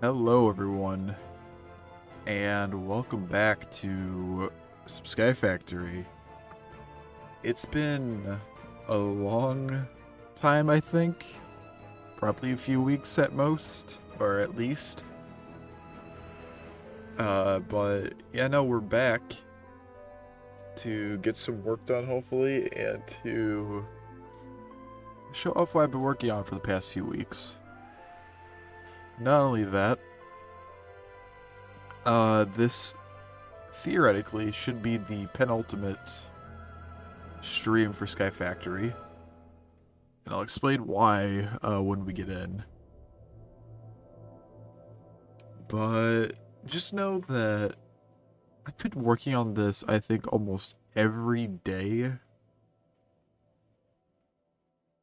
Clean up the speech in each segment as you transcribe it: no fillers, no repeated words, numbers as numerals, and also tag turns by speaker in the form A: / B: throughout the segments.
A: Hello, everyone, and welcome back to some Sky Factory. It's been a long time, I think. Probably a few weeks at most, or at least. But yeah, no, we're back to get some work done, hopefully, and to show off what I've been working on for the past few weeks. Not only that, this theoretically should be the penultimate stream for Sky Factory, and I'll explain why when we get in. But just know that I've been working on this, I think, almost every day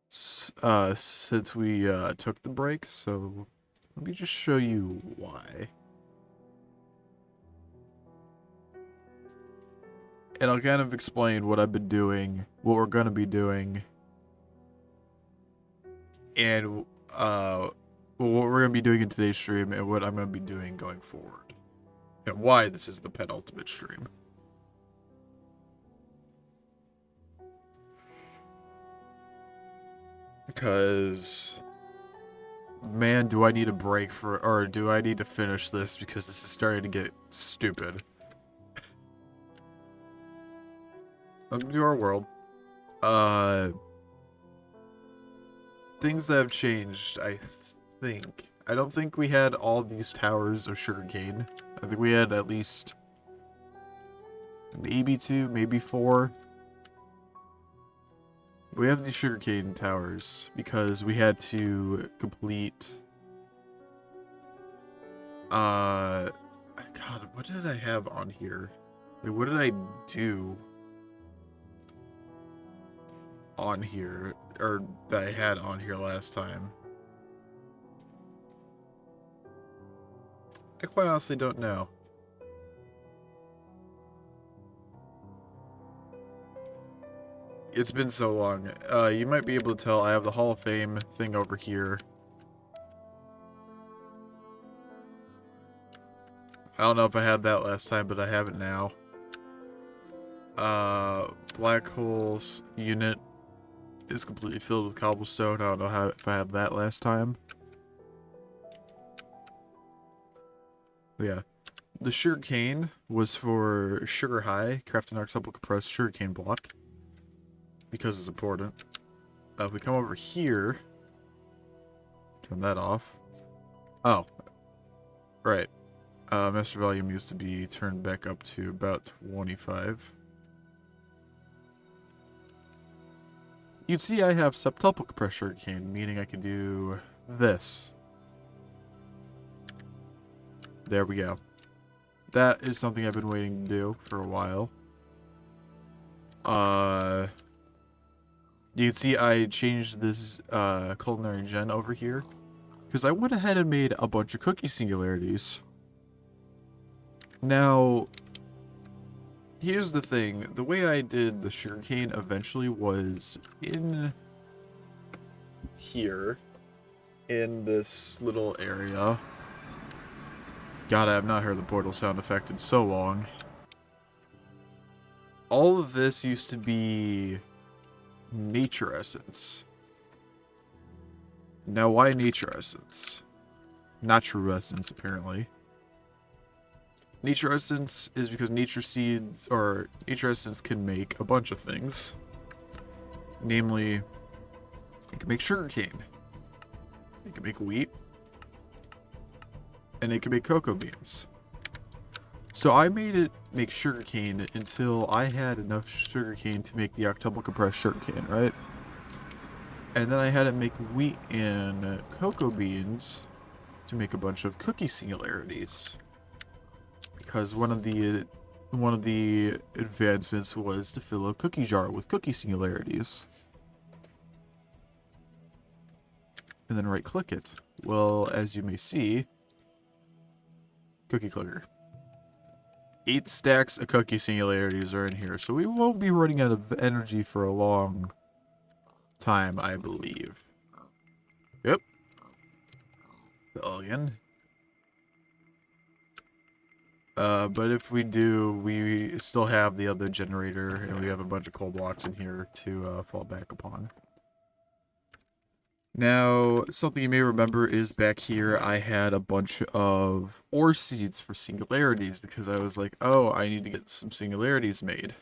A: since we took the break, so let me just show you why. And I'll kind of explain what I've been doing, what we're going to be doing, and what we're going to be doing in today's stream, and what I'm going to be doing going forward, and why this is the penultimate stream. Because, man, do I need a break or do I need to finish this because this is starting to get stupid. Welcome to our world. Things that have changed, I think. I don't think we had all these towers of sugarcane. I think we had at least maybe 2, maybe 4. We have these sugarcane towers because we had to complete God, what did I have on here? Like, what did I do on here, or that I had on here last time? I quite honestly don't know. It's been so long. You might be able to tell I have the Hall of Fame thing over here. I don't know if I had that last time, but I have it now. Black holes unit is completely filled with cobblestone. I don't know if I had that last time. But yeah. The sugarcane was for sugar high, craft an octuple compressed sugarcane block. Because it's important. If we come over here, turn that off. Oh, right. Master volume used to be turned back up to about 25. You'd see I have septuple compressed sugarcane, meaning I can do this. There we go. That is something I've been waiting to do for a while. You can see I changed this culinary gen over here because I went ahead and made a bunch of cookie singularities. Now, here's the thing. The way I did the sugarcane eventually was in here, in this little area. God, I have not heard the portal sound effect in so long. All of this used to be nature essence. Now, why nature essence? Not true essence, apparently. Nature essence is because nature seeds, or nature essence can make a bunch of things. Namely, it can make sugarcane. It can make wheat. And it can make cocoa beans. So I made it make sugarcane until I had enough sugarcane to make the octuple compressed sugarcane, right? And then I had it make wheat and cocoa beans to make a bunch of cookie singularities. Because one of the advancements was to fill a cookie jar with cookie singularities. And then right click it. Well, as you may see, cookie clicker. 8 stacks of cookie singularities are in here, so we won't be running out of energy for a long time, I believe. Yep. Again. But if we do, we still have the other generator, and we have a bunch of coal blocks in here to fall back upon. Now, something you may remember is back here I had a bunch of ore seeds for singularities because I was like, oh, I need to get some singularities made.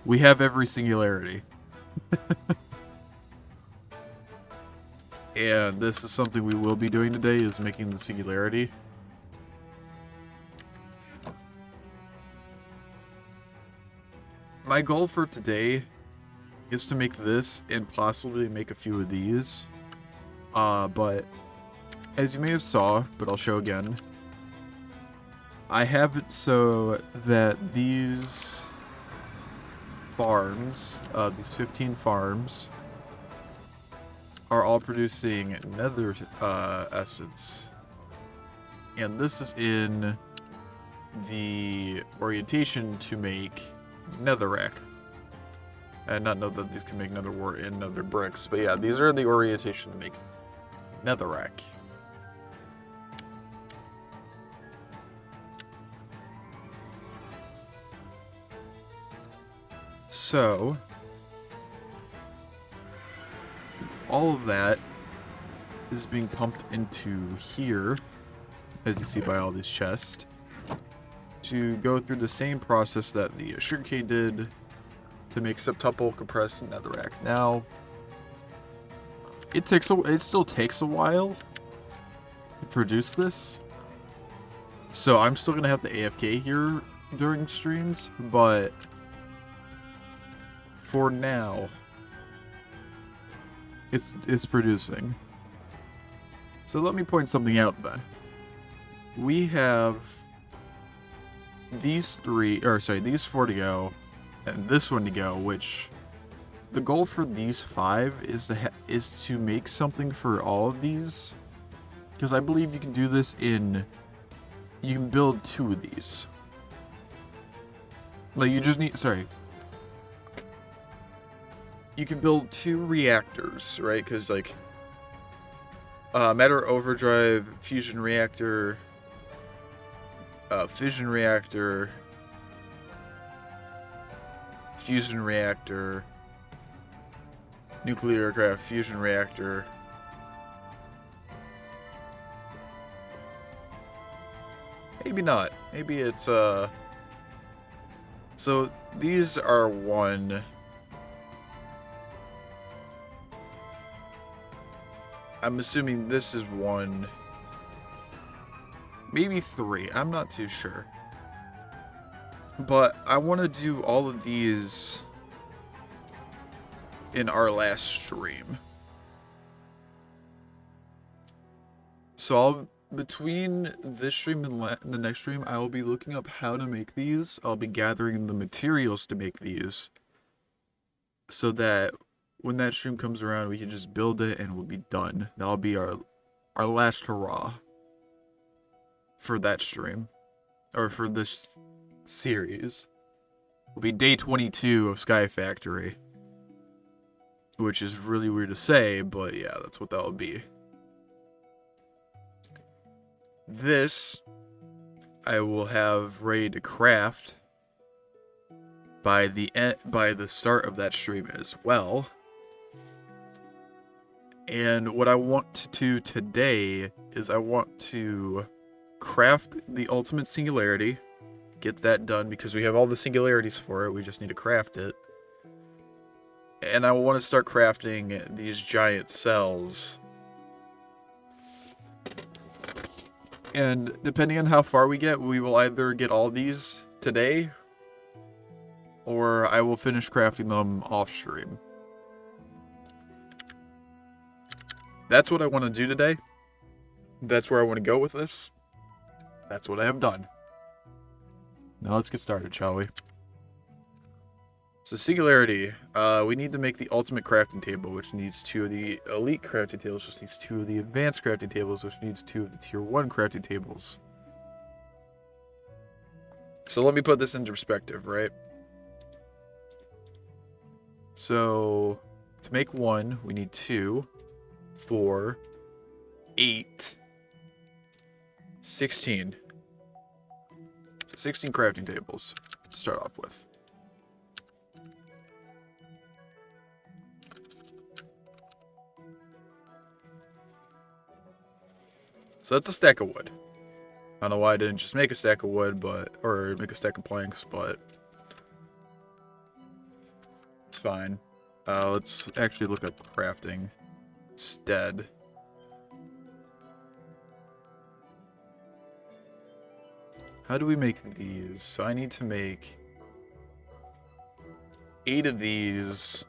A: We have every singularity. And this is something we will be doing today, is making the singularity. My goal for today is to make this and possibly make a few of these. But as you may have saw, but I'll show again, I have it so that these farms, these 15 farms, are all producing nether essence. And this is in the orientation to make netherrack. I not know that these can make nether wart and nether bricks, but yeah, these are the orientation to make netherrack. So, all of that is being pumped into here, as you see by all these chests, to go through the same process that the sugarcane did to make septuple compressed netherrack. Now, it still takes a while to produce this, so I'm still gonna have to AFK here during streams, but for now, it's producing. So let me point something out then. We have these these 4 to go, and this one to go, which the goal for these 5 is to make something for all of these, because I believe you can do this you can build 2 of these. Like, you just need, you can build 2 reactors, right? Because, like, matter overdrive, fusion reactor, fission reactor, fusion reactor, nuclear aircraft, fusion reactor. Maybe not. Maybe it's, so these are 1. I'm assuming this is 1. Maybe 3. I'm not too sure. But I want to do all of these in our last stream. So between this stream and the next stream, I will be looking up how to make these. I'll be gathering the materials to make these, so that when that stream comes around, we can just build it and we'll be done. That'll be our last hurrah for that stream, or for this series. Will be day 22 of Sky Factory, which is really weird to say, but yeah, that's what that will be. This I will have ready to craft by the start of that stream as well. And what I want to do today is I want to craft the ultimate singularity, get that done because we have all the singularities for it, we just need to craft it. And I want to start crafting these giant cells. And depending on how far we get, we will either get all these today, or I will finish crafting them off stream. That's what I want to do today. That's where I want to go with this. That's what I have done. Now let's get started, shall we? So singularity, we need to make the ultimate crafting table, which needs 2 of the elite crafting tables, which needs 2 of the advanced crafting tables, which needs 2 of the tier 1 crafting tables. So let me put this into perspective, right? So to make 1, we need 2, 4, 8, 16. 16 crafting tables to start off with. So that's a stack of wood. I don't know why I didn't just make a stack of wood, or make a stack of planks, but it's fine. Let's actually look up crafting instead. How do we make these? So I need to make 8 of these.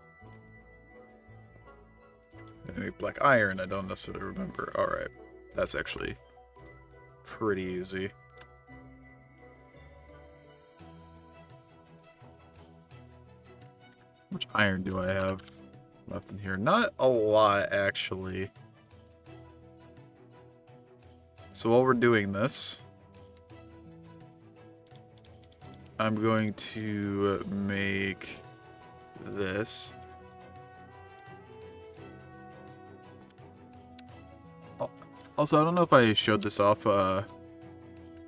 A: I make black iron, I don't necessarily remember. Alright, that's actually pretty easy. How much iron do I have left in here? Not a lot, actually. So while we're doing this, I'm going to make this. Also, I don't know if I showed this off a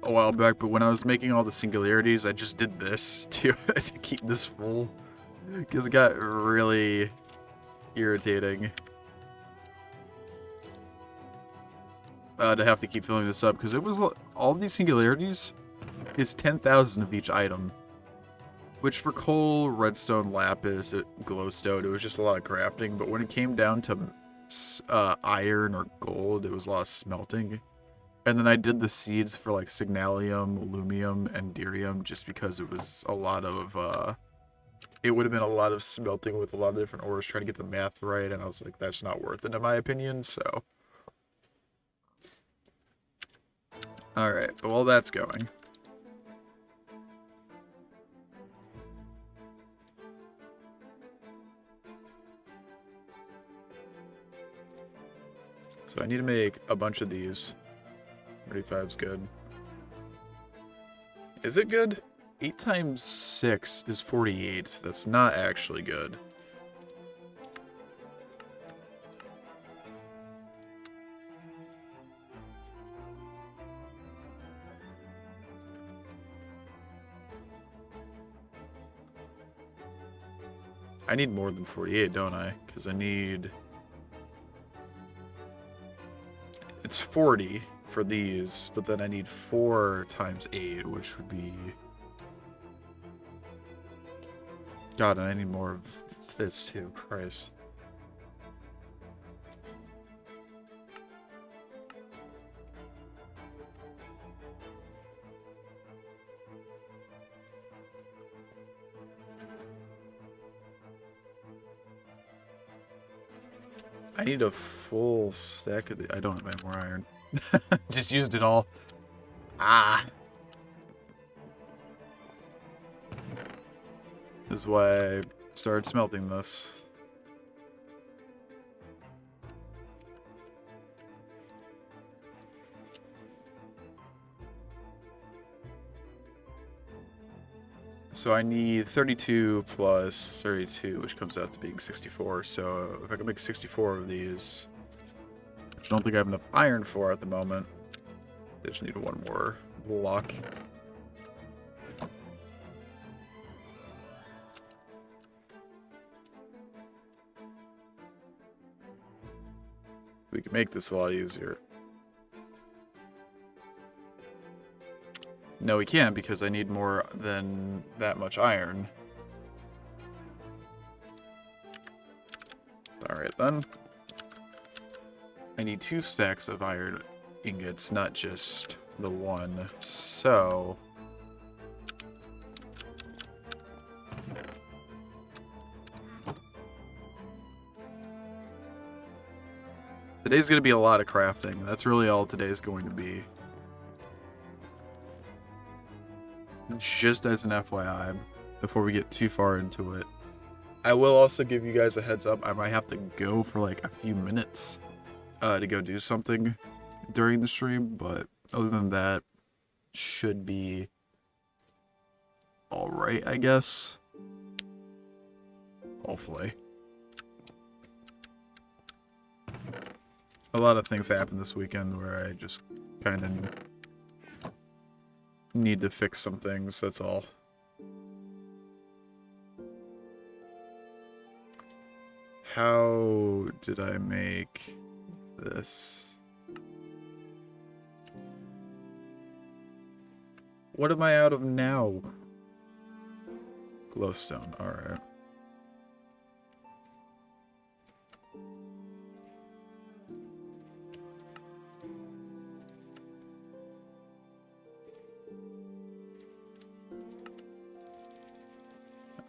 A: while back, but when I was making all the singularities, I just did this to keep this full, because it got really irritating to have to keep filling this up, because it was all these singularities is 10,000 of each item, which for coal, redstone, lapis, glowstone, it was just a lot of crafting. But when it came down to iron or gold, it was a lot of smelting. And then I did the seeds for like signalium, lumium, and derium, just because it was a lot of it would have been a lot of smelting with a lot of different ores trying to get the math right, and I was like, that's not worth it in my opinion. So alright, but while that's going, so I need to make a bunch of these. 35's good. Is it good? 8 times 6 is 48. That's not actually good. I need more than 48, don't I? Because I need... It's 40 for these, but then I need 4 times 8, which would be... God, and I need more of this too, Christ. I need a full stack of the... I don't have any more iron. Just used it all. Ah! This is why I started smelting this. So I need 32 plus 32, which comes out to being 64. So if I can make 64 of these, which I don't think I have enough iron for at the moment. I just need one more block. We can make this a lot easier. No, we can't, because I need more than that much iron. Alright then. I need 2 stacks of iron ingots, not just the one. So... today's going to be a lot of crafting. That's really all today's going to be. Just as an FYI, before we get too far into it. I will also give you guys a heads up. I might have to go for like a few minutes to go do something during the stream. But other than that, should be alright, I guess. Hopefully. A lot of things happened this weekend where I just kind of need to fix some things, that's all. How did I make this? What am I out of now? Glowstone, alright.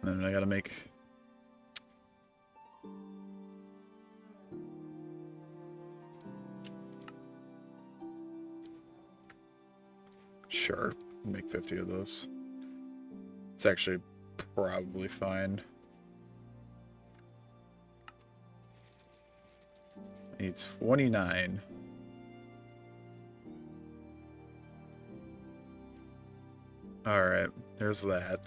A: And then I gotta make... Sure, make 50 of those. It's actually probably fine. I need 29. Alright, there's that.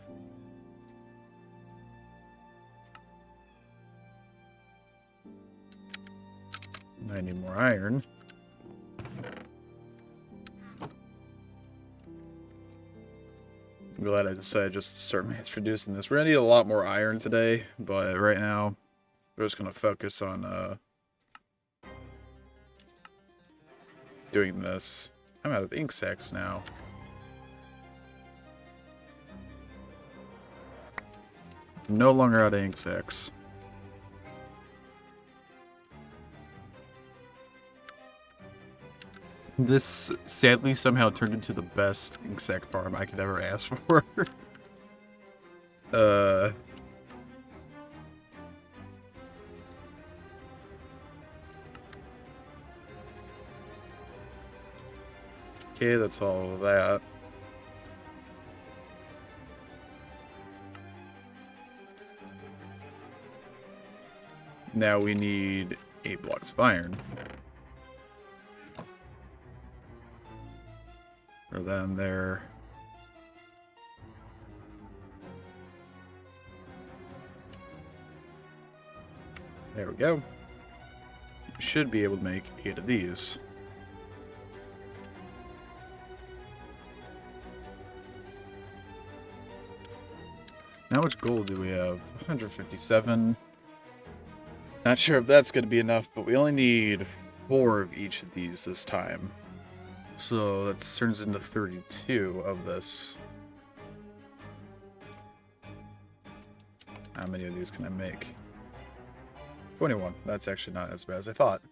A: I need more iron. I'm glad I decided just to start mass producing this. We're gonna need a lot more iron today, but right now we're just gonna focus on doing this. I'm out of ink sacs now. No longer out of ink sacs. This sadly somehow turned into the best ink sac farm I could ever ask for. Okay, that's all of that. Now we need 8 blocks of iron. Throw that in there. There we go. We should be able to make 8 of these. How much gold do we have? 157. Not sure if that's going to be enough, but we only need 4 of each of these this time. So that turns into 32 of this. How many of these can I make? 21. That's actually not as bad as I thought.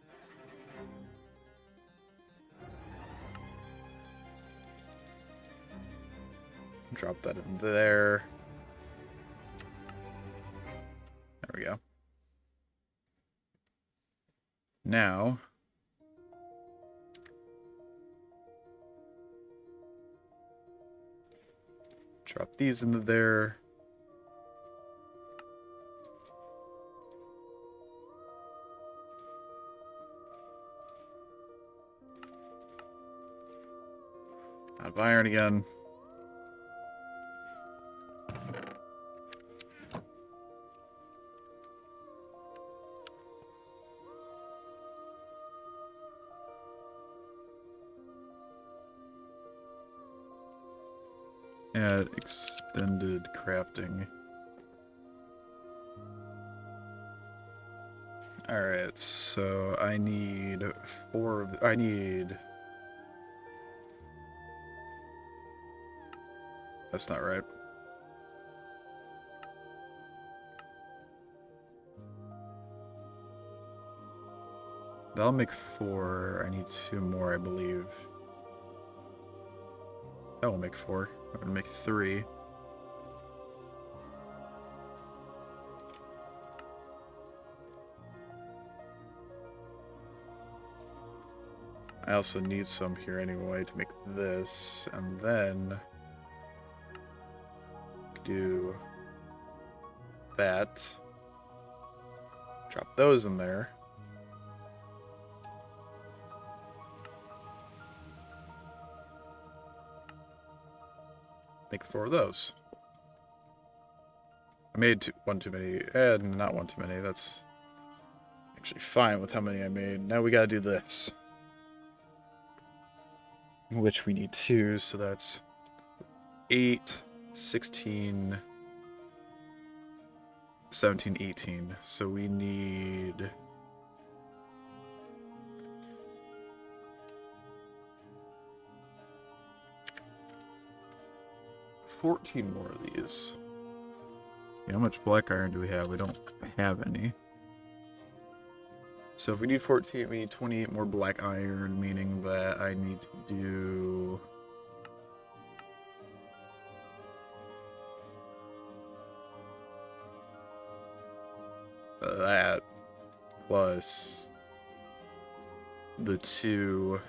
A: Drop that in there. There we go. Now, drop these into there. Out of iron again. Add extended crafting. Alright, so I need 4 of... I need... That's not right. That'll make 4. I need 2 more, I believe. That will make 4. I'm gonna make 3. I also need some here anyway to make this, and then do that. Drop those in there. Make 4 of those. I made one too many, and not one too many. That's actually fine with how many I made. Now we gotta do this, which we need 2, so that's 8, 16, 17, 18. So we need 14 more of these. Yeah, how much black iron do we have? We don't have any. So if we need 14, we need 28 more black iron, meaning that I need to do... that plus the 2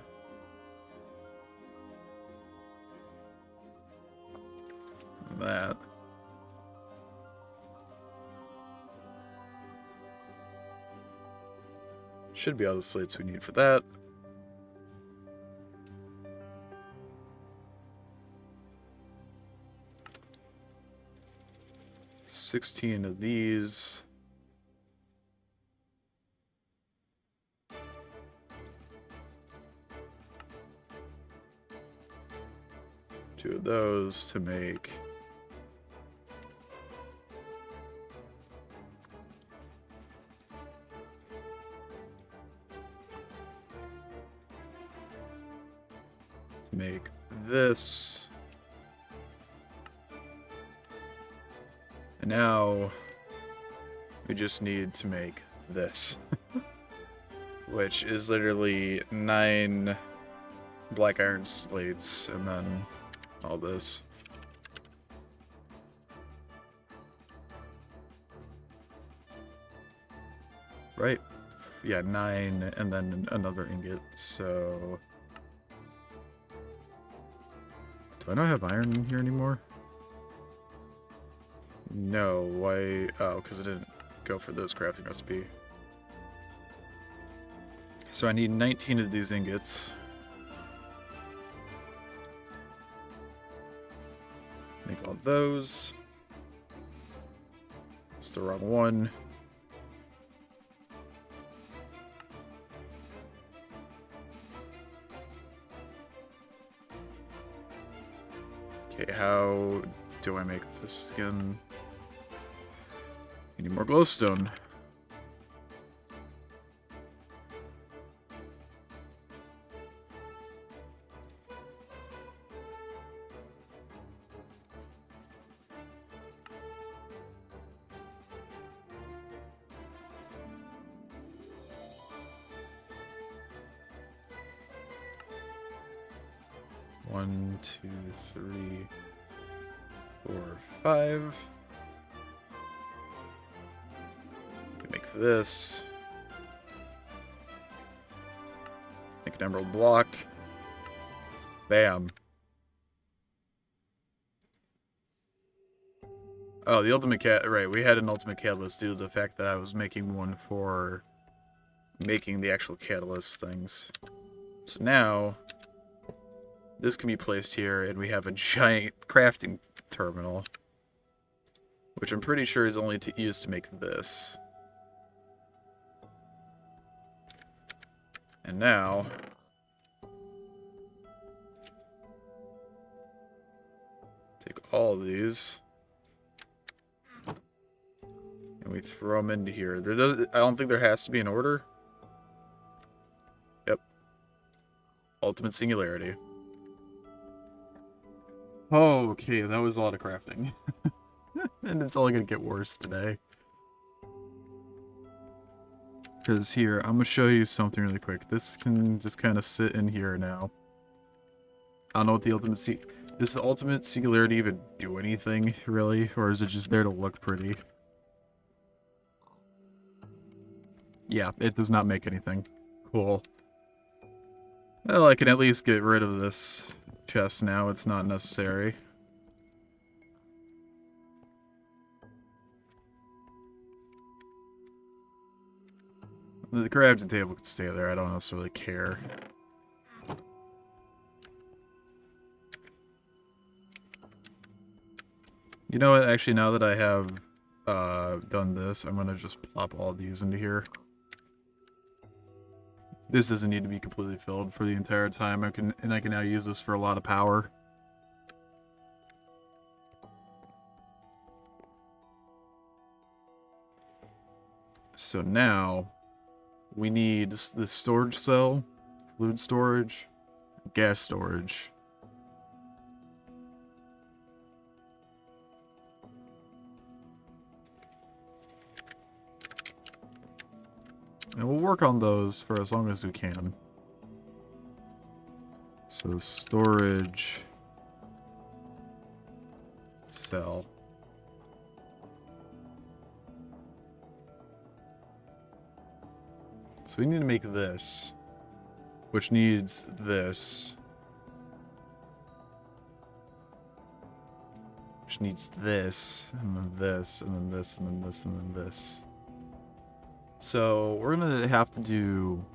A: that. Should be all the slates we need for that. $16 of these. Two of those to make this. And now we just need to make this, which is literally 9 black iron slates and then all this. Right? Yeah, 9 and then another ingot, so... Do I not have iron in here anymore? No, why? Oh, because I didn't go for this crafting recipe. So I need 19 of these ingots. Make all those. It's the wrong one. Okay, how do I make this again? I need more glowstone. One, two, three, 4, 5. Make this. Make an emerald block. Bam. Oh, the ultimate cat. Right, we had an ultimate catalyst due to the fact that I was making one for making the actual catalyst things. So now this can be placed here, and we have a giant crafting terminal, which I'm pretty sure is only used to make this. And now take all of these and we throw them into here. I don't think there has to be an order. Yep. Ultimate singularity. Oh, okay, that was a lot of crafting. And it's only gonna get worse today. Because here, I'm gonna show you something really quick. This can just kind of sit in here now. I don't know what the ultimate does the ultimate singularity even do anything, really? Or is it just there to look pretty? Yeah, it does not make anything. Cool. Well, I can at least get rid of this chest now. It's not necessary. The crafting table can stay there. I don't necessarily care. You know what? Actually, now that I have done this, I'm gonna just plop all these into here. This doesn't need to be completely filled for the entire time. I can now use this for a lot of power. So now we need the storage cell, fluid storage, gas storage. And we'll work on those for as long as we can. So storage cell. So we need to make this, which needs this, which needs this, and then this, and then this, and then this, and then this. So we're gonna have to do.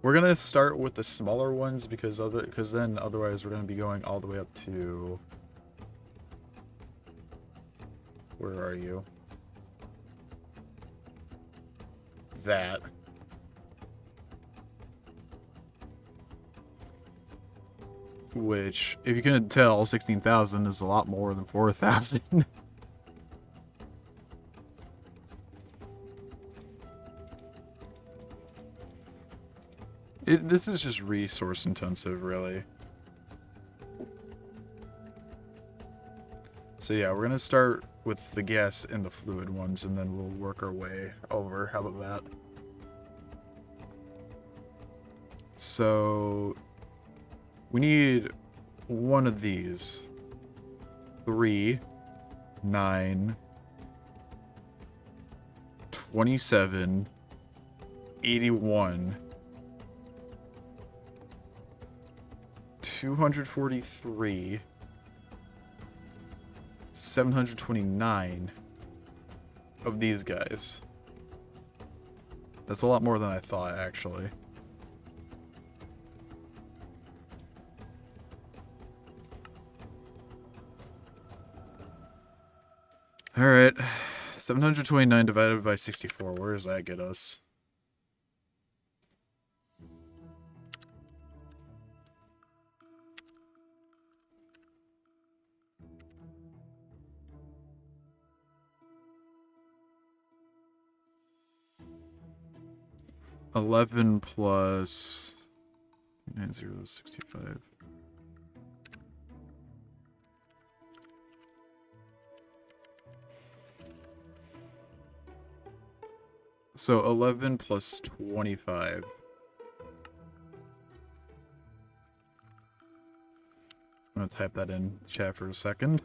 A: We're gonna start with the smaller ones because then otherwise we're gonna be going all the way up to. Where are you? That. Which, if you can tell, 16,000 is a lot more than 4,000. This is just resource intensive, really. So yeah, we're gonna start with the gas and the fluid ones, and then we'll work our way over. How about that? So we need one of these. 3, 9, 27, 81, 243, 729 of these guys. That's a lot more than I thought, actually. Alright. 729 divided by 64. Where does that get us? $11 plus 9065. So 11 plus 25. I'm gonna type that in chat for a second.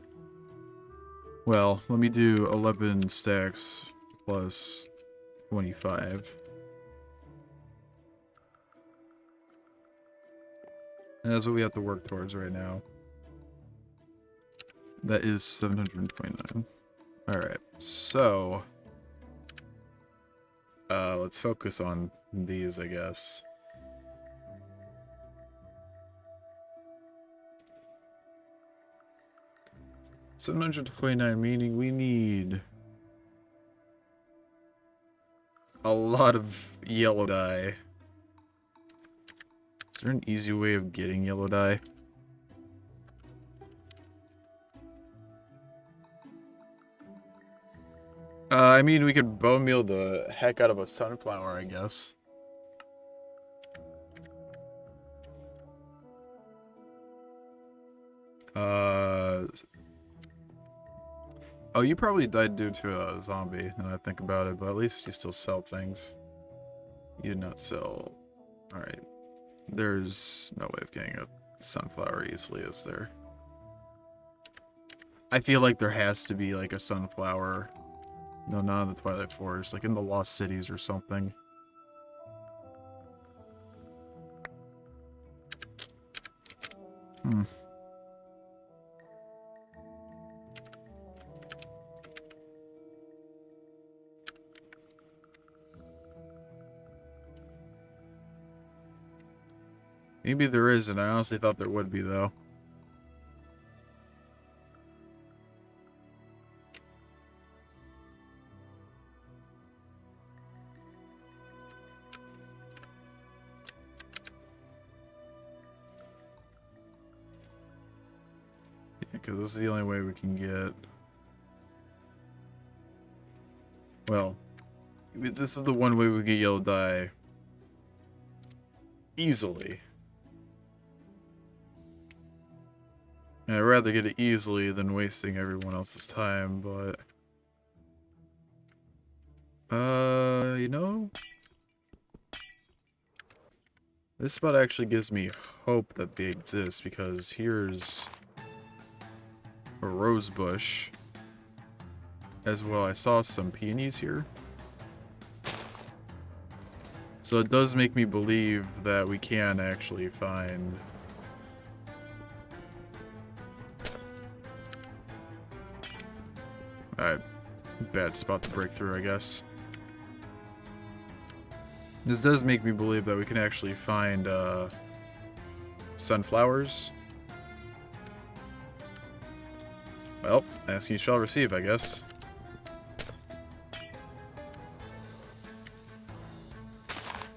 A: Well, let me do 11 stacks plus 25. And that's what we have to work towards right now. That is 729. Alright, so let's focus on these, I guess. $729, meaning we need a lot of yellow dye. Is there an easy way of getting yellow dye? I mean, we could bone meal the heck out of a sunflower, I guess. Oh, you probably died due to a zombie, now I think about it, but at least you still sell things. You did not sell... Alright. There's no way of getting a sunflower easily, is there? I feel like there has to be, like, a sunflower... No, not in the Twilight Forest, like in the Lost Cities or something. Maybe there isn't. I honestly thought there would be, though. Yeah, because this is the only way we can get... Well, This is the one way we get yellow dye easily. And I'd rather get it easily than wasting everyone else's time, but... you know... This spot actually gives me hope that they exist, because here's a rose bush. As well, I saw some peonies here. So it does make me believe that we can actually find... Alright, bad spot to break through, I guess. This does make me believe that we can actually find, sunflowers. Well, ask you shall receive, I guess.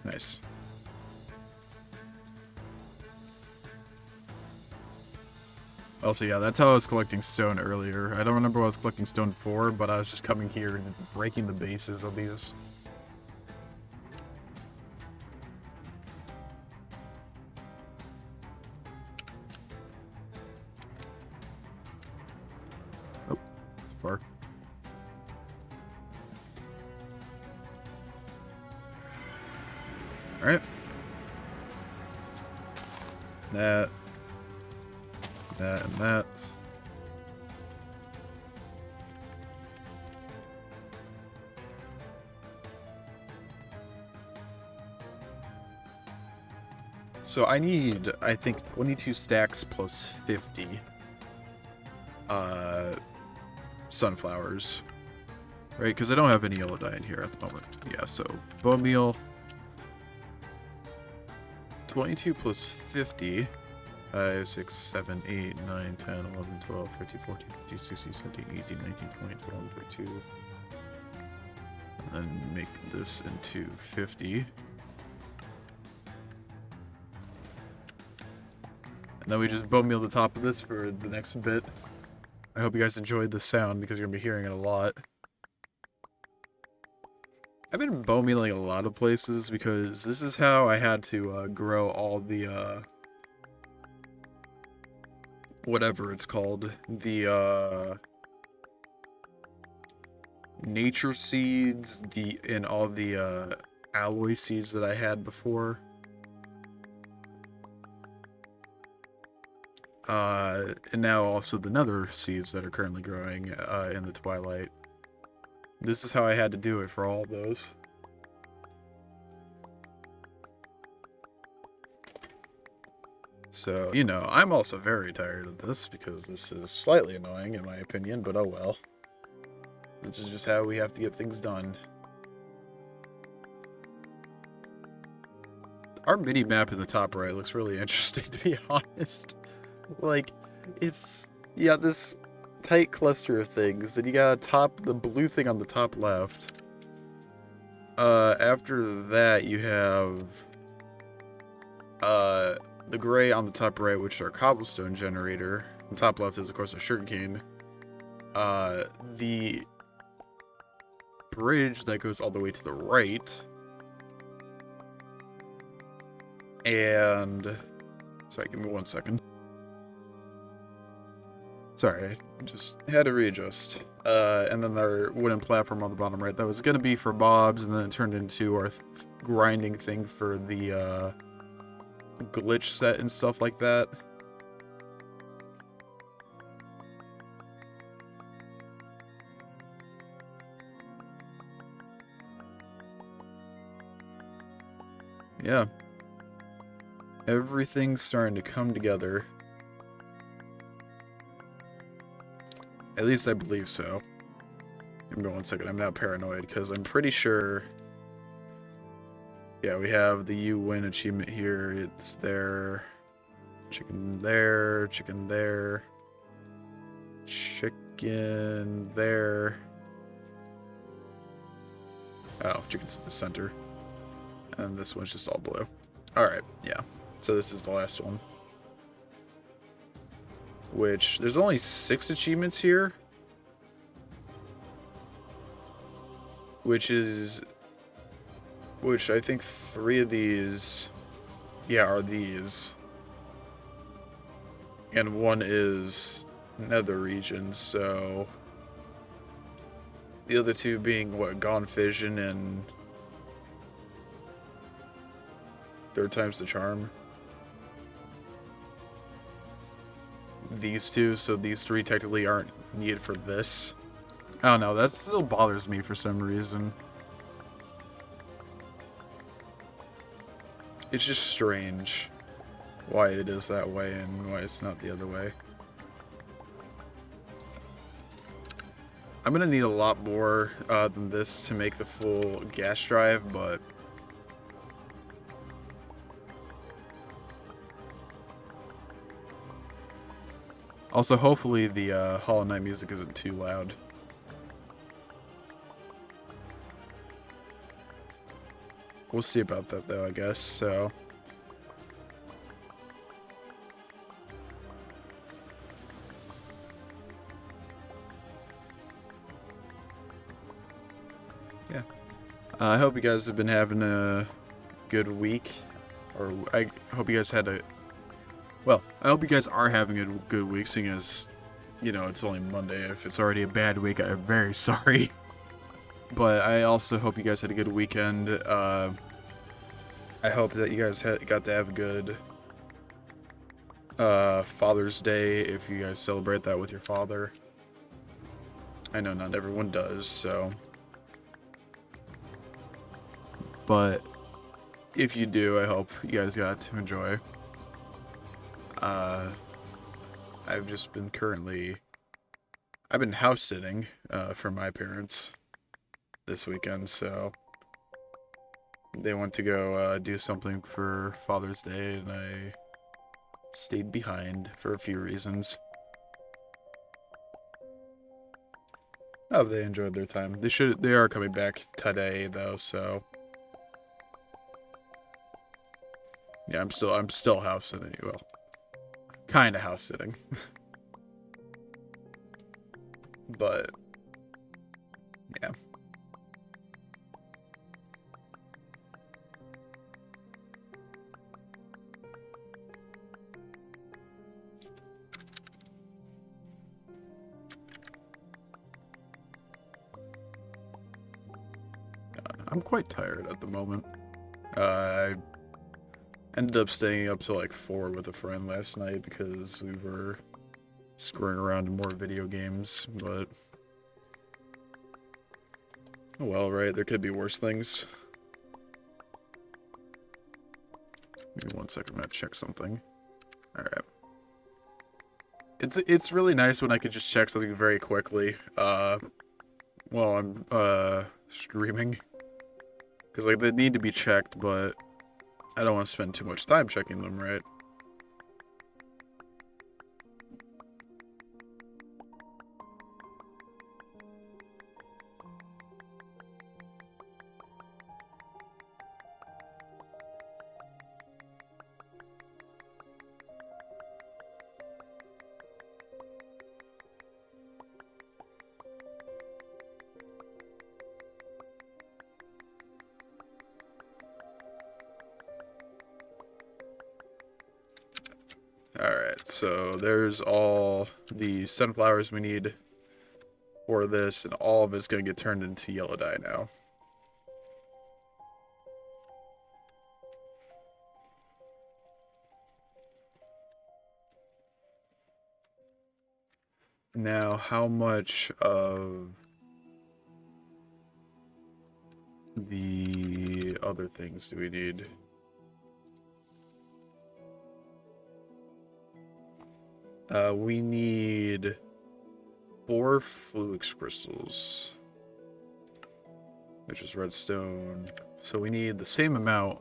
A: Nice. Also, yeah, that's how I was collecting stone earlier. I don't remember what I was collecting stone for, but I was just coming here and breaking the bases of these. Oh, far. Alright. That and that. So I need, I think, 22 stacks plus 50 sunflowers. Right, because I don't have any yellow dye in here at the moment. Yeah, so bone meal. 22 plus 50. 5, 6, 7, 8, 9, 10, 11, 12, 13, 14, 15, 16, 17, 18, 19, 20, 21, 22. And then make this into 50. And then we just bone meal the top of this for the next bit. I hope you guys enjoyed the sound because you're going to be hearing it a lot. I've been bone mealing a lot of places because this is how I had to grow all the whatever it's called, the nature seeds, and all the alloy seeds that I had before. And now also the nether seeds that are currently growing in the twilight. This is how I had to do it for all of those. So, you know, I'm also very tired of this because this is slightly annoying in my opinion, but oh well. This is just how we have to get things done. Our mini-map in the top right looks really interesting, to be honest. Like, it's... you got this tight cluster of things, then you got the blue thing on the top left. After that, you have... the gray on the top right, which is our cobblestone generator. The top left is, of course, a sugarcane. The bridge that goes all the way to the right. And... sorry, give me 1 second. Sorry, I just had to readjust. And then our wooden platform on the bottom right, that was going to be for mobs, and then it turned into our grinding thing for the, glitch set and stuff like that. Yeah. Everything's starting to come together. At least I believe so. Give me 1 second, I'm now paranoid because I'm pretty sure... yeah, we have the you win achievement here. It's there. Chicken there. Chicken there. Chicken there. Oh, chicken's in the center. And this one's just all blue. Alright, yeah. So this is the last one. Which, there's only 6 achievements here. Which is which I think 3 of these, yeah, are these. And 1 is nether region, so the other 2 being, what, Gone Fission and Third Time's the Charm. These 2, so these 3 technically aren't needed for this. I don't know, that still bothers me for some reason. It's just strange why it is that way and why it's not the other way. I'm gonna need a lot more than this to make the full gas drive, but also hopefully the Hollow Knight music isn't too loud. We'll see about that though, I guess, so. Yeah. I hope you guys have been having a good week. Or I hope you guys had a... Well, I hope you guys are having a good week, seeing as, you know, it's only Monday. If it's already a bad week, I'm very sorry. But I also hope you guys had a good weekend. I hope that you guys got to have a good Father's Day if you guys celebrate that with your father. I know not everyone does, so. But if you do, I hope you guys got to enjoy. I've just been I've been house sitting for my parents this weekend, so they went to go do something for Father's Day, and I stayed behind for a few reasons. Oh, they enjoyed their time. They are coming back today though, so yeah, I'm still house sitting. Well, kind of house sitting. But yeah. I'm quite tired at the moment. I ended up staying up till like 4 with a friend last night because we were screwing around in more video games, but oh well, right? There could be worse things. Give me 1 second, I'm gonna check something. Alright. It's really nice when I could just check something very quickly, while I'm streaming. Because like they need to be checked, but I don't want to spend too much time checking them, right? Alright, so there's all the sunflowers we need for this, and all of it's going to get turned into yellow dye now. Now, how much of the other things do we need? We need 4 Fluix crystals, which is redstone. So we need the same amount.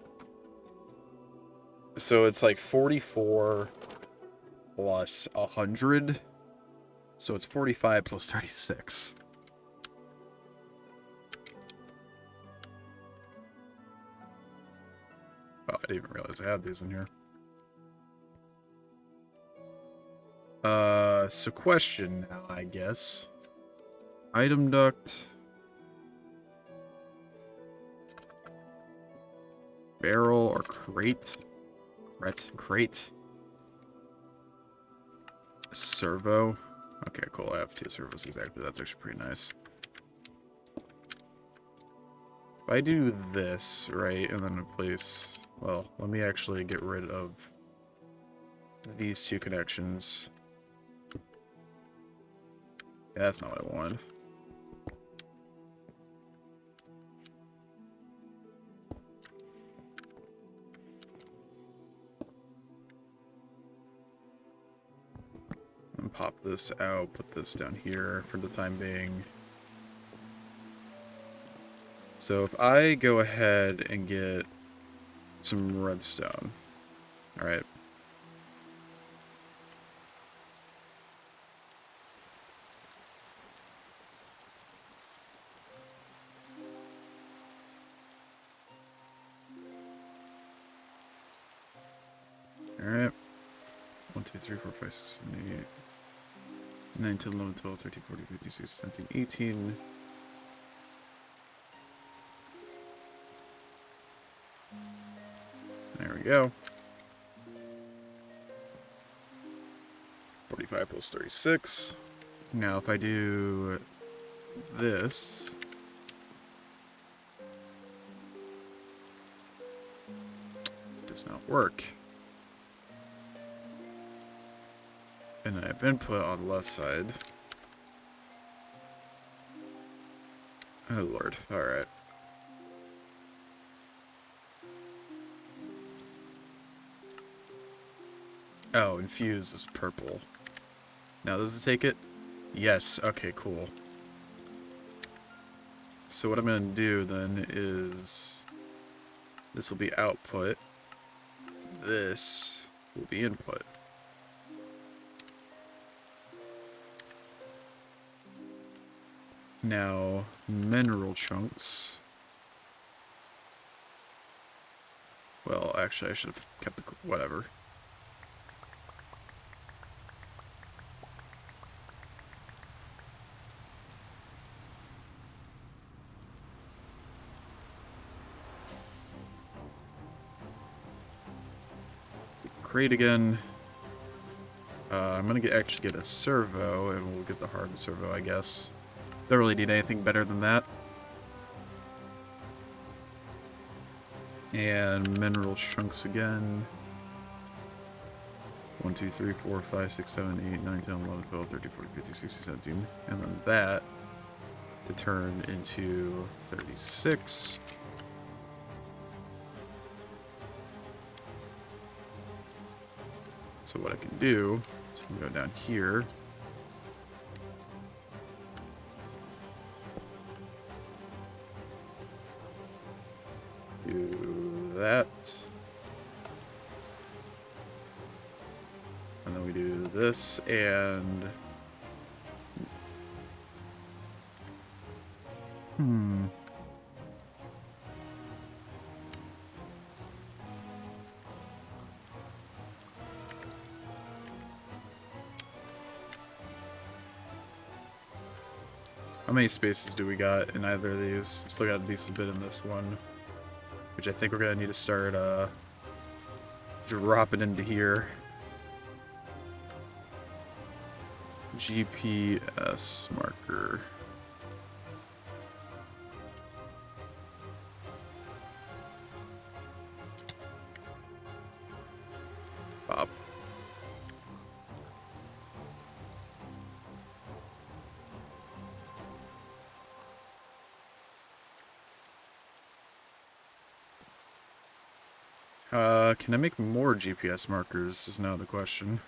A: So it's like 44 plus 100. So it's 45 plus 36. Oh, I didn't even realize I had these in here. So question now, I guess. Item duct. barrel or crate. Crate. Servo. Okay, cool. I have 2 servos exactly. That's actually pretty nice. If I do this, right, and then replace... Well, let me actually get rid of these 2 connections. Yeah, that's not what I wanted. And pop this out, put this down here for the time being. So if I go ahead and get some redstone, alright. Alright. 1, 2, 3, 4, 5, 6, 7, 8, 9, 10, 11, 12, 13, 14, 15, 16, 17, 18. There we go. 45 plus 36. Now if I do this, it does not work. And I have input on the left side. Oh lord, alright. Oh, infuse is purple. Now does it take it? Yes, okay, cool. So what I'm going to do then is... This will be output. This will be input. Now, mineral chunks. Well, actually I should have kept the... whatever. Crate again. I'm gonna actually get a servo, and we'll get the hard servo, I guess. Don't really need anything better than that. And mineral chunks again. 1, 2, 3, 4, 5, 6, 7, 8, 9, 10, 11, 12, 13, 14, 15, 16, 17. And then that to turn into 36. So what I can do is I can go down here. Do that. And then we do this and... How many spaces do we got in either of these? Still got a decent bit in this one, which I think we're gonna need to start dropping into here. GPS marker. Bob. Can I make more GPS markers is now the question.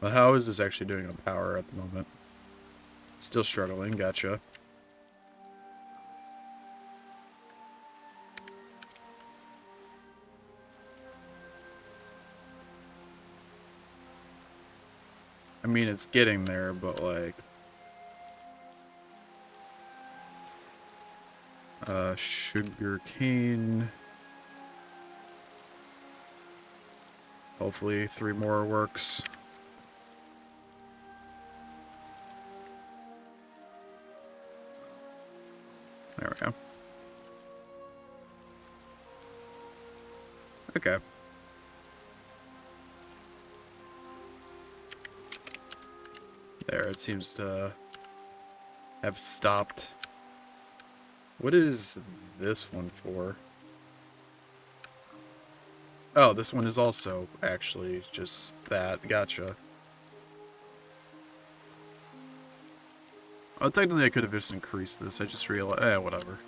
A: Well, how is this actually doing on power at the moment? Still struggling, gotcha. I mean, it's getting there, but like... sugar cane. Hopefully 3 more works. There we go. Okay. There, it seems to have stopped. What is this one for? Oh, this one is also actually just that. Gotcha. Oh, technically I could have just increased this. I just realized, whatever.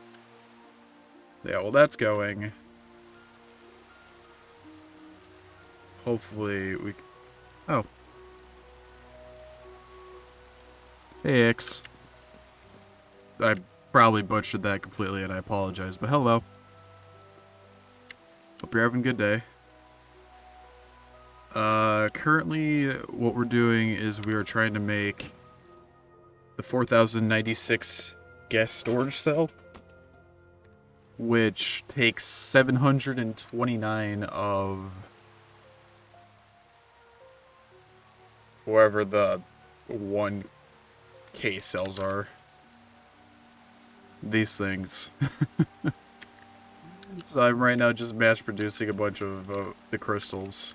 A: Yeah, well that's going. Hopefully we... Oh. Hey, X. I probably butchered that completely and I apologize, but hello. Hope you're having a good day. Currently what we're doing is we are trying to make the 4096 gas storage cell, which takes 729 of wherever the 1K cells are. These things. So I'm right now just mass producing a bunch of the crystals.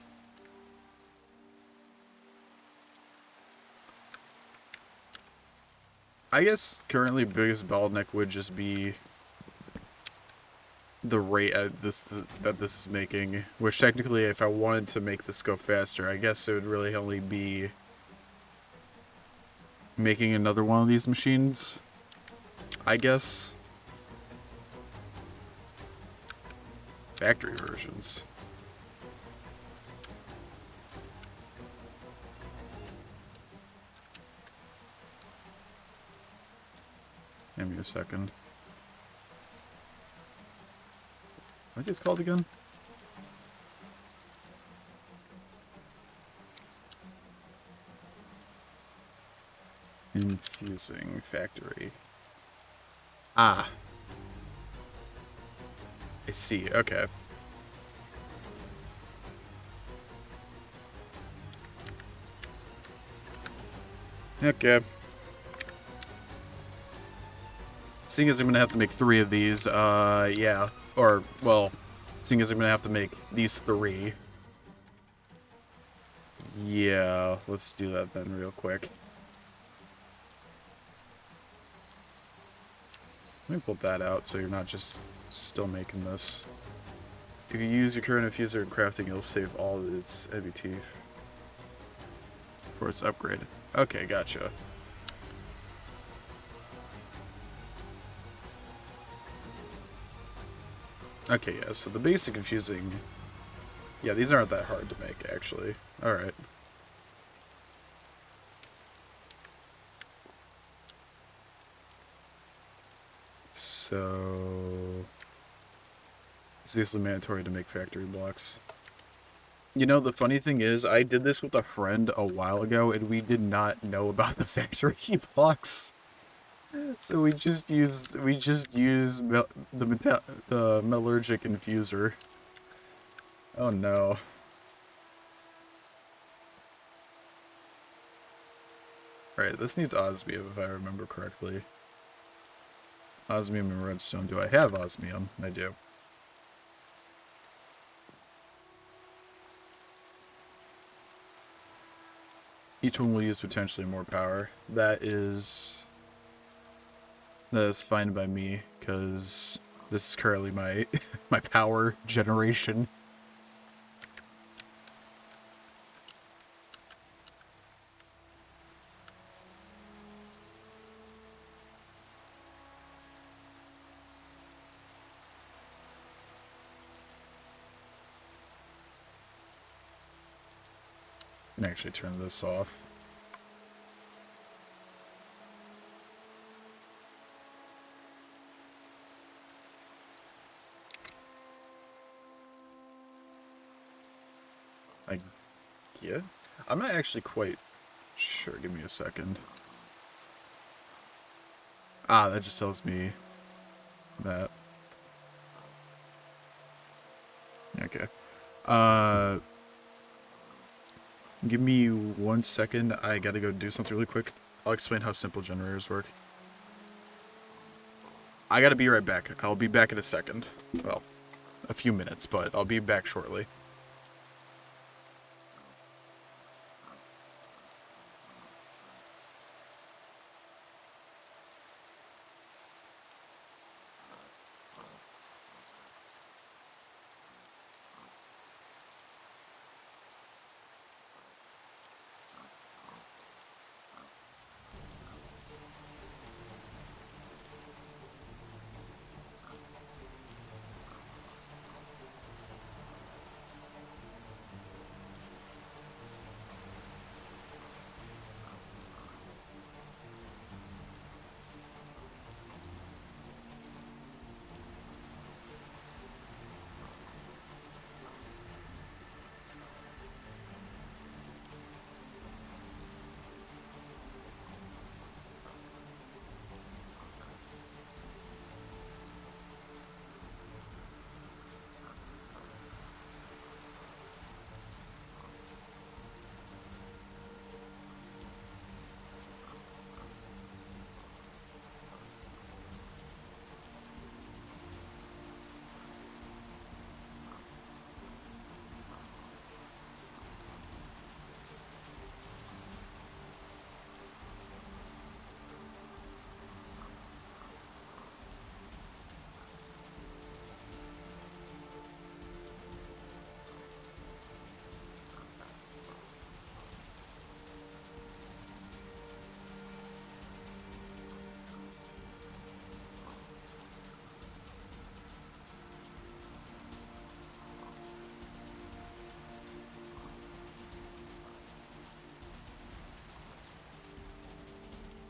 A: I guess currently biggest bottleneck would just be the rate at that this is making, which technically if I wanted to make this go faster, I guess it would really only be making another one of these machines, I guess. Factory versions. Give me a second. What is it called again? Infusing factory. Ah. I see, okay. Okay. Seeing as I'm gonna have to make 3 of these, yeah. Or, well, seeing as I'm gonna have to make these 3. Yeah, let's do that then real quick. Let me pull that out so you're not just still making this. If you use your current infuser in crafting, you'll save all of its MBT before it's upgraded. Okay, gotcha. Okay, yeah, so the basic infusing... Yeah, these aren't that hard to make, actually. Alright. So... It's basically mandatory to make factory blocks. You know, the funny thing is, I did this with a friend a while ago, and we did not know about the factory blocks. So we just used the metallurgic infuser. Oh no. Right, this needs osmium if I remember correctly. Osmium and redstone. Do I have osmium? I do. Each one will use potentially more power. That is fine by me, because this is currently my my power generation. I can actually turn this off. Yeah? I'm not actually quite sure. Give me a second. Ah, that just tells me that. Okay. Give me 1 second. I gotta go do something really quick. I'll explain how simple generators work. I gotta be right back. I'll be back in a second. Well, a few minutes, but I'll be back shortly.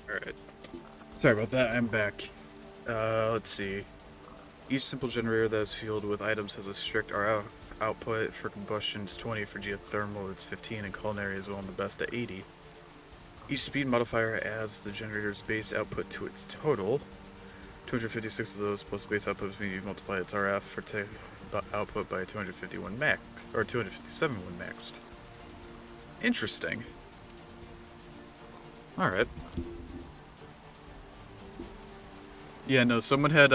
A: Alright. Sorry about that, I'm back. Let's see. Each simple generator that is fueled with items has a strict RF output. For combustion it's 20, for geothermal it's 15, and culinary is one of the best at 80. Each speed modifier adds the generator's base output to its total. 256 of those plus base output means you multiply its RF for output by 251 max, or 257 when maxed. Interesting. Alright. Yeah, no, someone had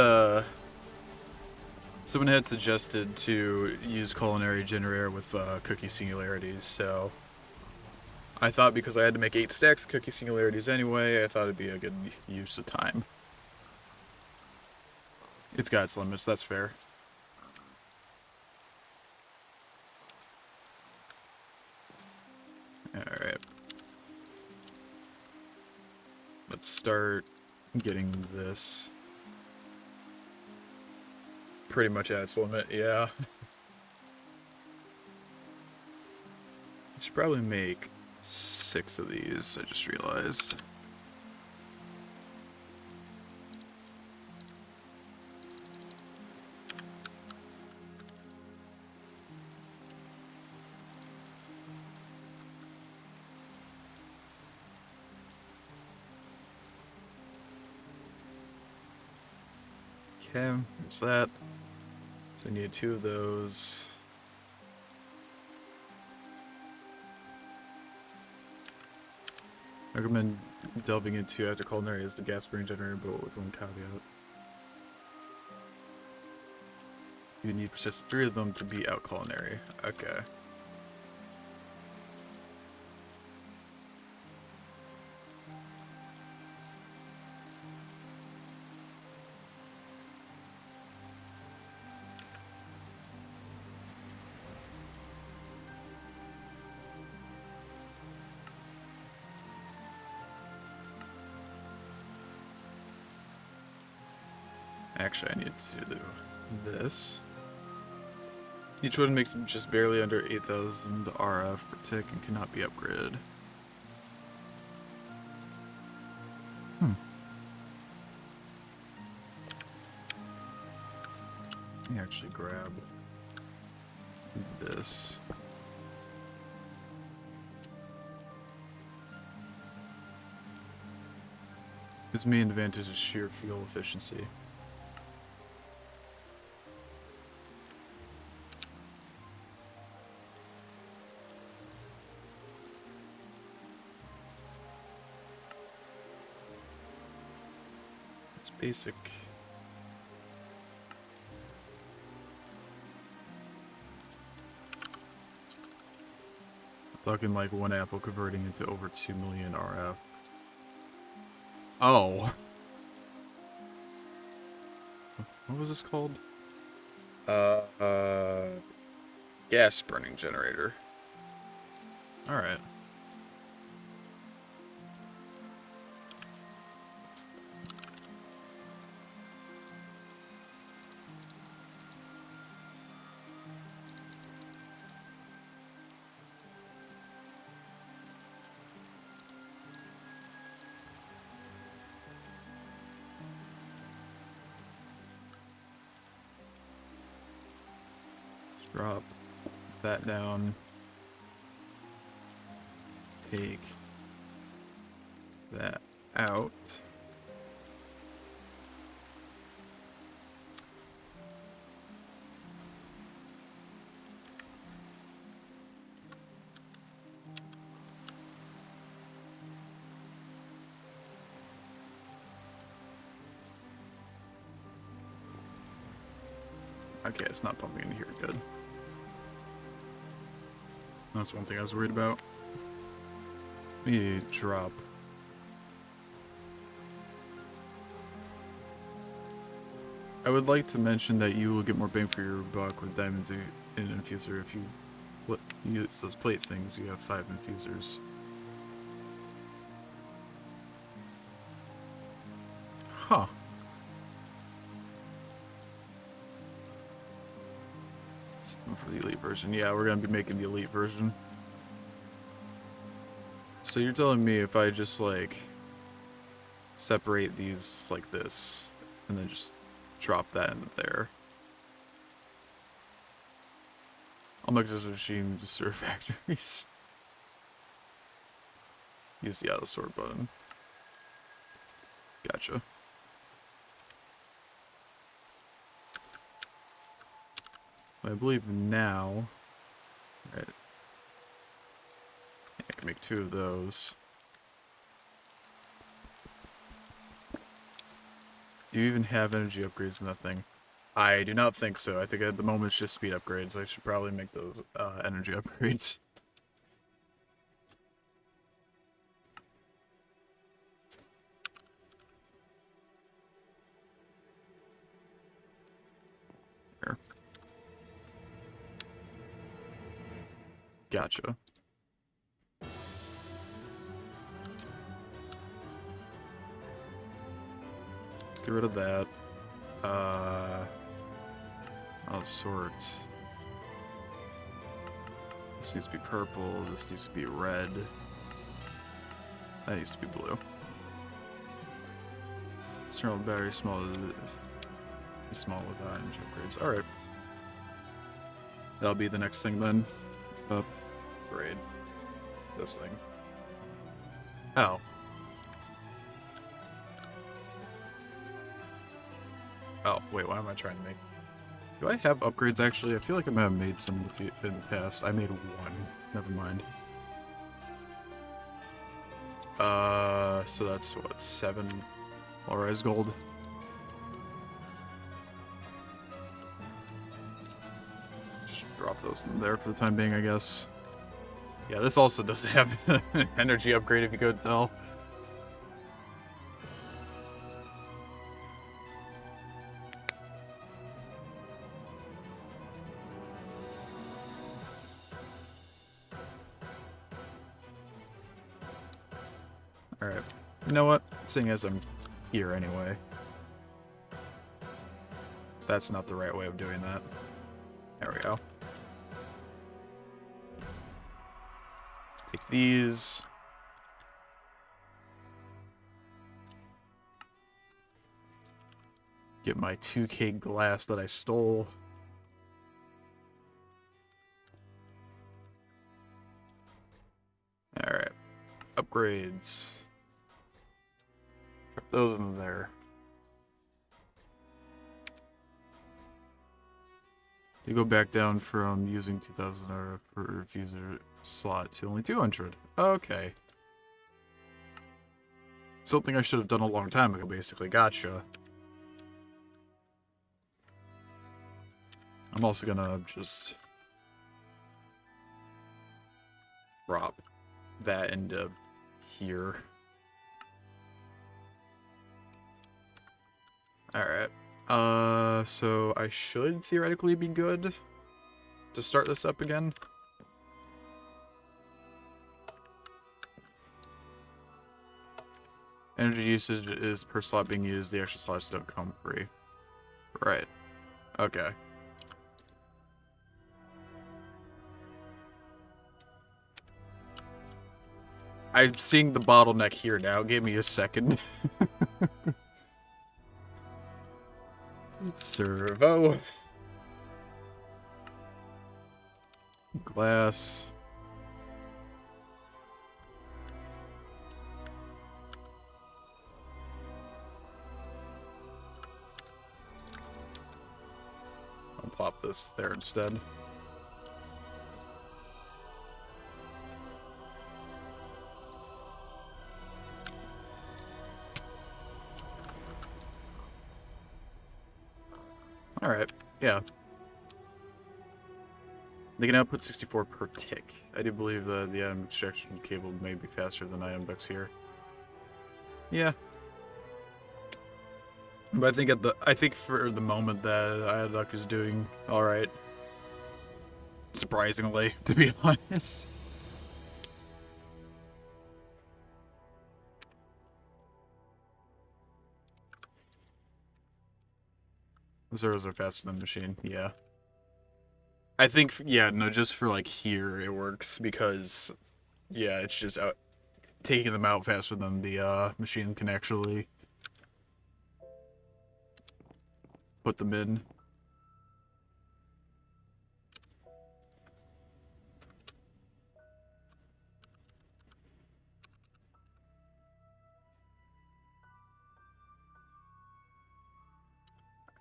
A: suggested to use culinary generator with cookie singularities, so I thought because I had to make 8 stacks of cookie singularities anyway, I thought it'd be a good use of time. It's got its limits, that's fair. Alright. Let's start getting this. Pretty much at its limit, yeah. I should probably make 6 of these, I just realized. Okay, there's that. So I need 2 of those. I recommend delving into after culinary is the gas burning generator, but with one caveat. You need persistent 3 of them to be out culinary. Okay. Actually, I need to do this. Each one makes just barely under 8,000 RF per tick and cannot be upgraded. Let me actually grab this. His main advantage is sheer fuel efficiency. It's basic stuck in like one apple converting into over 2 million RF. Oh. What was this called? Gas burning generator. Alright. Drop that down. Take that out. Okay, it's not pumping in here. Good. That's one thing I was worried about. Let me drop. I would like to mention that you will get more bang for your buck with diamonds in an infuser if you use those plate things. You have 5 infusers. Huh. For the elite version. Yeah, we're gonna be making the elite version. So you're telling me if I just like separate these like this and then just drop that in there. I'll make this machine to serve factories. Use the auto sort button. Gotcha. I believe now, right, I can make 2 of those. Do you even have energy upgrades in that thing? I do not think so. I think at the moment it's just speed upgrades. I should probably make those energy upgrades. Here. Gotcha. Let's get rid of that. All sorts. This needs to be purple. This needs to be red. That needs to be blue. External battery small with energy upgrades. Alright. That'll be the next thing then. Upgrade this thing. Oh. Oh, wait, what am I trying to make? Do I have upgrades actually? I feel like I might have made some in the past. I made 1. Never mind. So that's what, 7 Ores gold? Just drop those in there for the time being, I guess. Yeah, this also doesn't have an energy upgrade if you could tell. Alright. You know what? Seeing as I'm here anyway. That's not the right way of doing that. There we go. Take these. Get my 2K glass that I stole. Alright. Upgrades. Put those in there. You go back down from using 2,000 RF per refuser slot to only 200. Okay. Something I should have done a long time ago, basically. Gotcha. I'm also gonna just drop that into here. Alright. So I should theoretically be good to start this up again. Energy usage is per slot being used. The extra slots don't come free. Right. Okay. I'm seeing the bottleneck here now. Give me a second. Servo. Glass. I'll plop this there instead. Alright, yeah. They can output 64 per tick. I do believe that the item extraction cable may be faster than item ducts here. Yeah. But I think for the moment that item duct is doing alright. Surprisingly, to be honest. Zeros are faster than machine, yeah. I think, yeah, no, just for, like, here it works, because, yeah, it's just taking them out faster than the machine can actually put them in.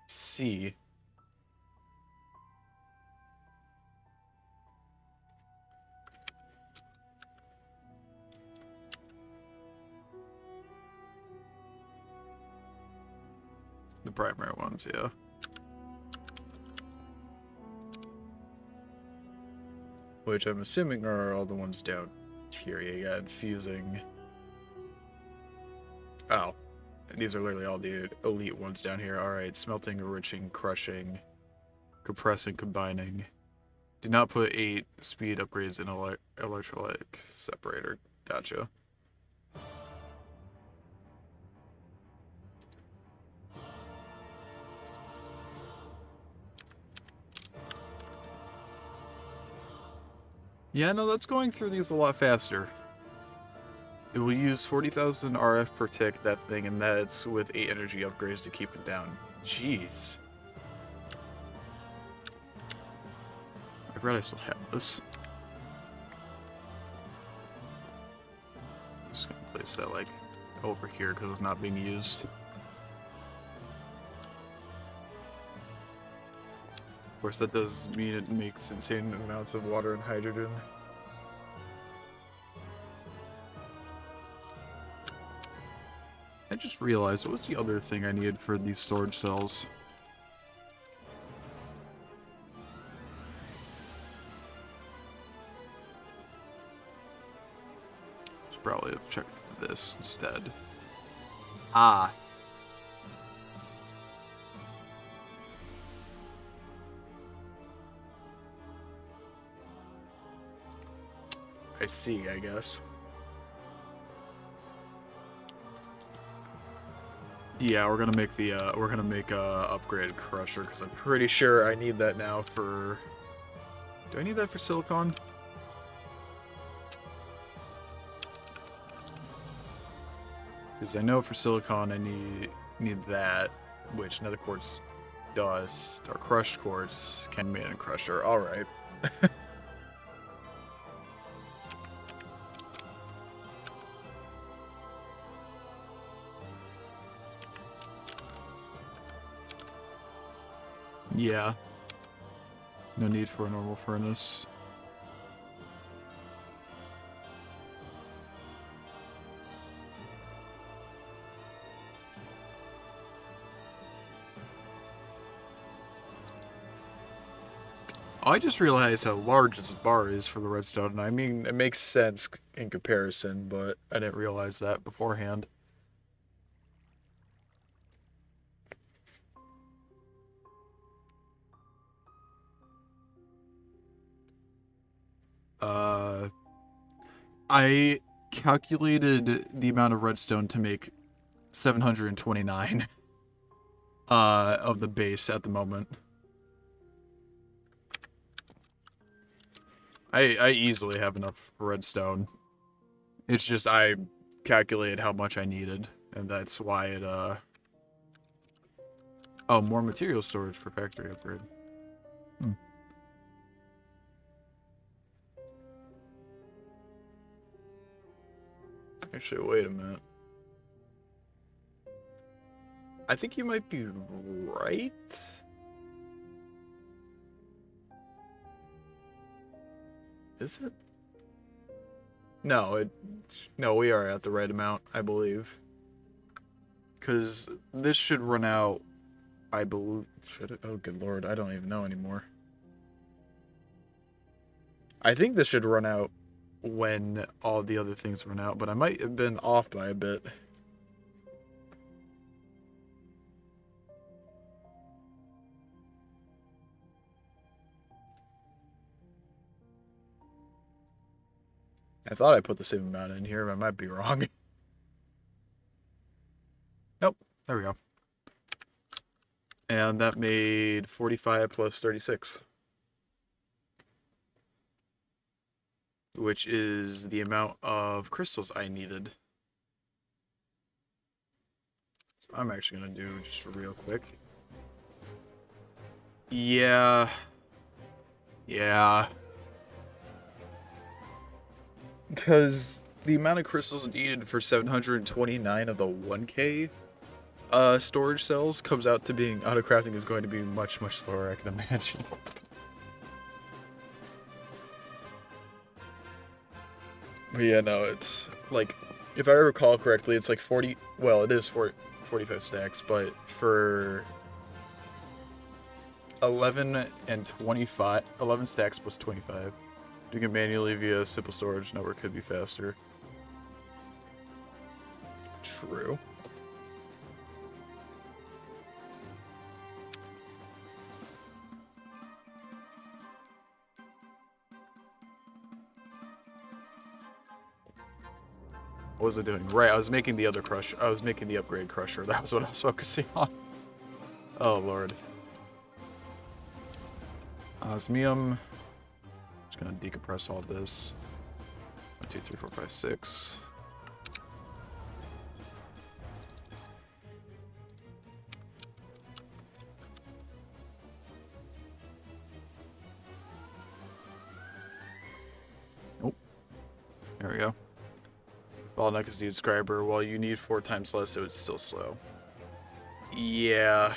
A: See. The primary ones, yeah. Which I'm assuming are all the ones down here. You got infusing. Oh. These are literally all the elite ones down here. Alright, smelting, enriching, crushing, compressing, combining. Do not put 8 speed upgrades in electrolytic separator. Gotcha. Yeah, no, that's going through these a lot faster. It will use 40,000 RF per tick, that thing, and that's with 8 energy upgrades to keep it down. Jeez. I forgot I still have this. Just gonna place that, like, over here because it's not being used. Of course, that does mean it makes insane amounts of water and hydrogen. I just realized, what was the other thing I needed for these storage cells? Should probably have checked this instead. Ah. I see, I guess. Yeah, we're gonna make the upgraded crusher because I'm pretty sure I need that now for. Do I need that for silicon? Because I know for silicon I need that, which nether quartz does. Or crushed quartz can be in a crusher. All right. Yeah. No need for a normal furnace. I just realized how large this bar is for the redstone. I mean, it makes sense in comparison, but I didn't realize that beforehand. I calculated the amount of redstone to make 729 of the base at the moment. I easily have enough redstone. It's just I calculated how much I needed, and that's why it oh, more material storage for factory upgrade. Actually, wait a minute. I think you might be right. Is it? No, no, we are at the right amount, I believe. Because this should run out, I believe. Should it? Oh, good lord, I don't even know anymore. I think this should run out when all the other things run out, but I might have been off by a bit. I thought I put the same amount in here, but I might be wrong. Nope, there we go. And that made 45 plus 36. Which is the amount of crystals I needed. So I'm actually going to do just real quick. Yeah. Because the amount of crystals needed for 729 of the 1K storage cells comes out to being auto-crafting is going to be much, much slower, I can imagine. But yeah, no, it's like, if I recall correctly, it's like 40, well, it is 45 stacks, but for 11 and 25, 11 stacks plus 25. Doing it manually via simple storage network could be faster. True. What was I doing? Right, I was making the other crusher. I was making the upgrade crusher. That was what I was focusing on. Oh, lord. Osmium. Just gonna decompress all this. 1, 2, 3, 4, 5, 6. Oh. There we go. Bottleneck is the subscriber. While you need 4 times less, so it's still slow. Yeah.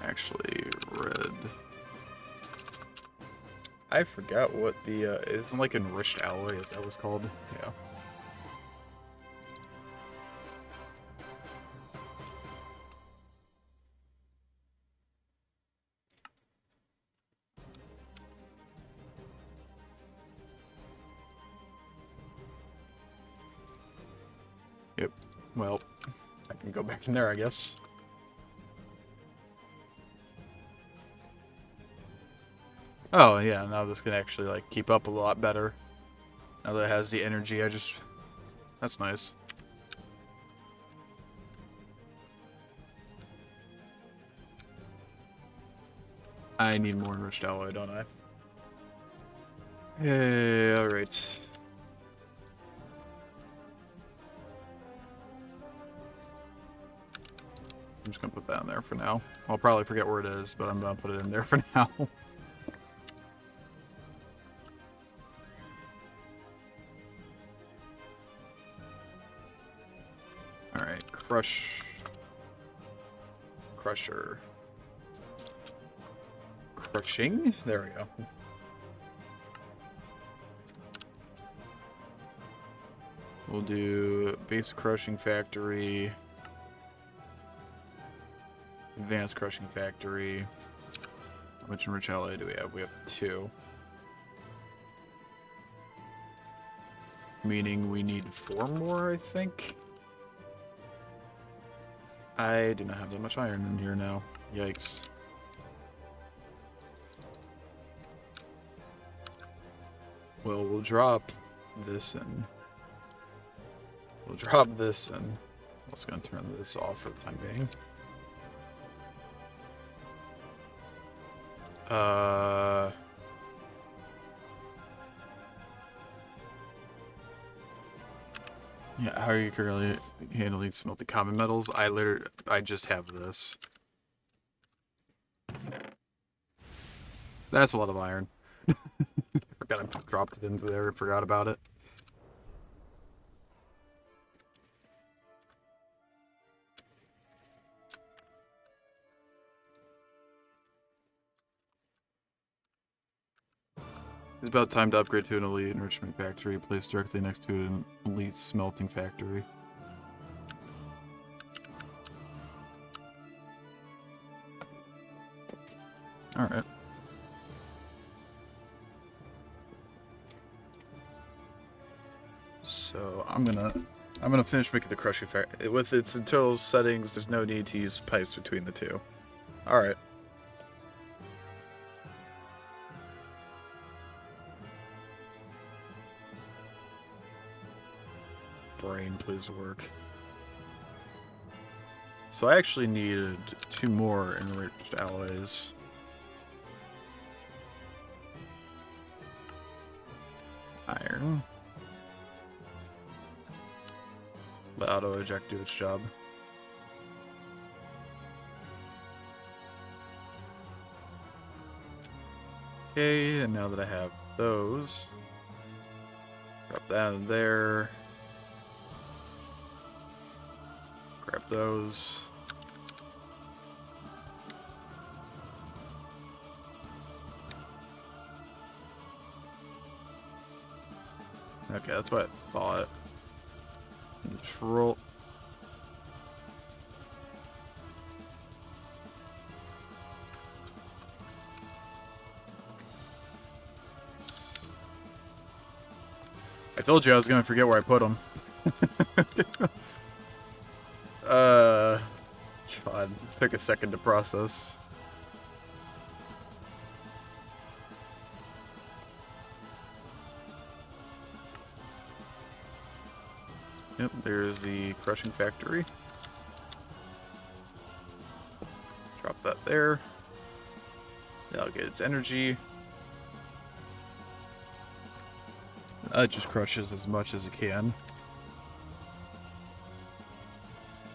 A: Actually, red. I forgot what the, isn't like enriched alloy, is that what it's called? Yeah. Yep. Well, I can go back in there, I guess. Oh, yeah, now this can actually, like, keep up a lot better. Now that it has the energy, that's nice. I need more enriched alloy, don't I? Yeah, alright. I'm just gonna put that in there for now. I'll probably forget where it is, but I'm gonna put it in there for now. Alright, crusher. Crushing? There we go. We'll do basic crushing factory, advanced crushing factory. How much enriched alloy do we have? We have 2. Meaning we need 4 more, I think. I do not have that much iron in here now. Yikes. Well, we'll drop this in. We'll drop this in. I'm also going to turn this off for the time being. Yeah, how are you currently handling smelting common metals? I just have this. That's a lot of iron. Forgot I dropped it into there and forgot about it. It's about time to upgrade to an elite enrichment factory placed directly next to an elite smelting factory. Alright. So I'm gonna finish making the crushing factory. With its internal settings, there's no need to use pipes between the two. Alright. Brain, please work. So I actually needed 2 more enriched alloys. Iron. Let auto eject do its job. Okay, and now that I have those, drop that in there. Grab those. Okay, that's what I thought. Control. I told you I was gonna forget where I put them. God, took a second to process. Yep, there's the crushing factory. Drop that there. That'll get its energy. It just crushes as much as it can.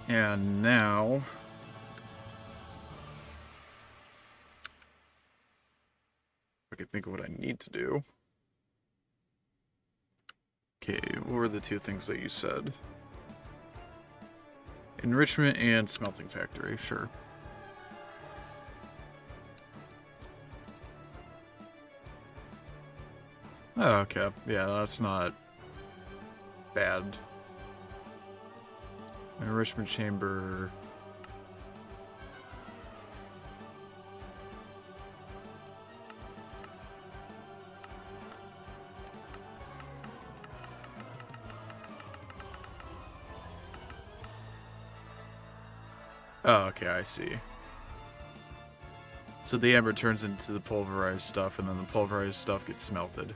A: And now... I can think of what I need to do. Okay, what were the 2 things that you said? Enrichment and smelting factory, sure. Oh, okay. Yeah, that's not bad. Enrichment chamber. Oh, okay, I see. So the amber turns into the pulverized stuff, and then the pulverized stuff gets smelted.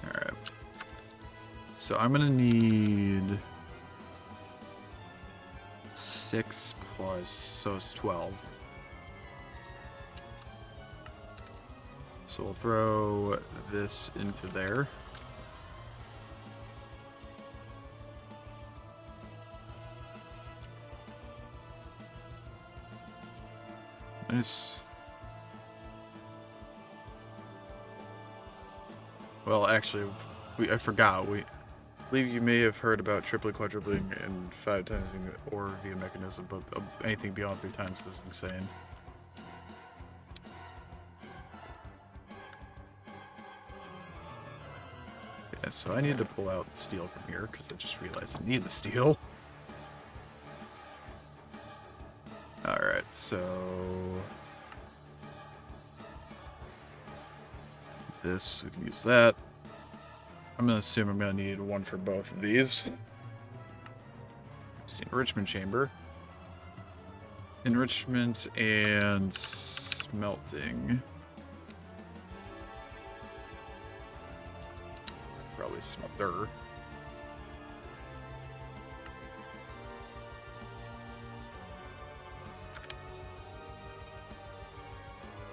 A: Alright. So I'm gonna need... 6 plus, so it's 12. So we'll throw this into there. Nice. Well, actually, I forgot. believe you may have heard about tripling, quadrupling, and 5 times or via mechanism, but anything beyond 3 times is insane. Yeah, so I need to pull out steel from here, because I just realized I need the steel. Alright, so... this, we can use that. I'm gonna assume I'm gonna need one for both of these. It's the enrichment chamber. Enrichment and smelting. Probably smelter.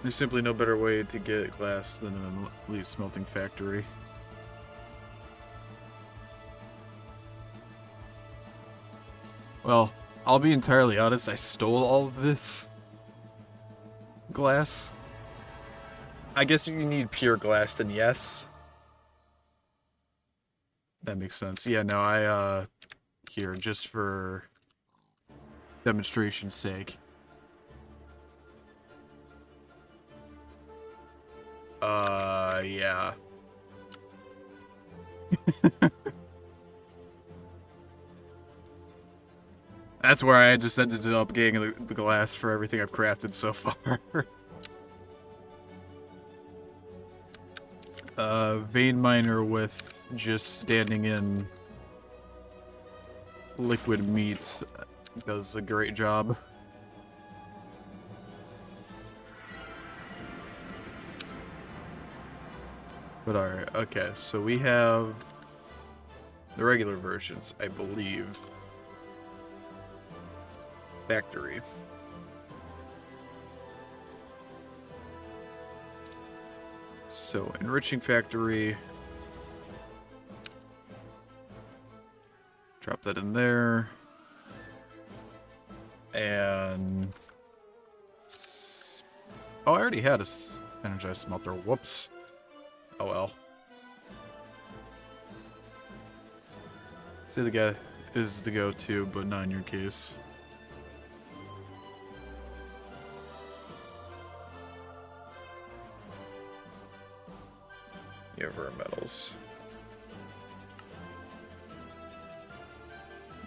A: There's simply no better way to get glass than a leaf smelting factory. Well, I'll be entirely honest, I stole all of this glass. I guess if you need pure glass, then yes. That makes sense. Yeah, no, here, just for demonstration's sake. Yeah. That's where I just ended up getting the glass for everything I've crafted so far. Vein miner with just standing in liquid meat does a great job. But alright, okay, so we have the regular versions, I believe. Factory. So, enriching factory. Drop that in there. And... oh, I already had a energized smelter. Whoops. Oh well. Say the guy is the go-to, but not in your case. Yeah, rare metals.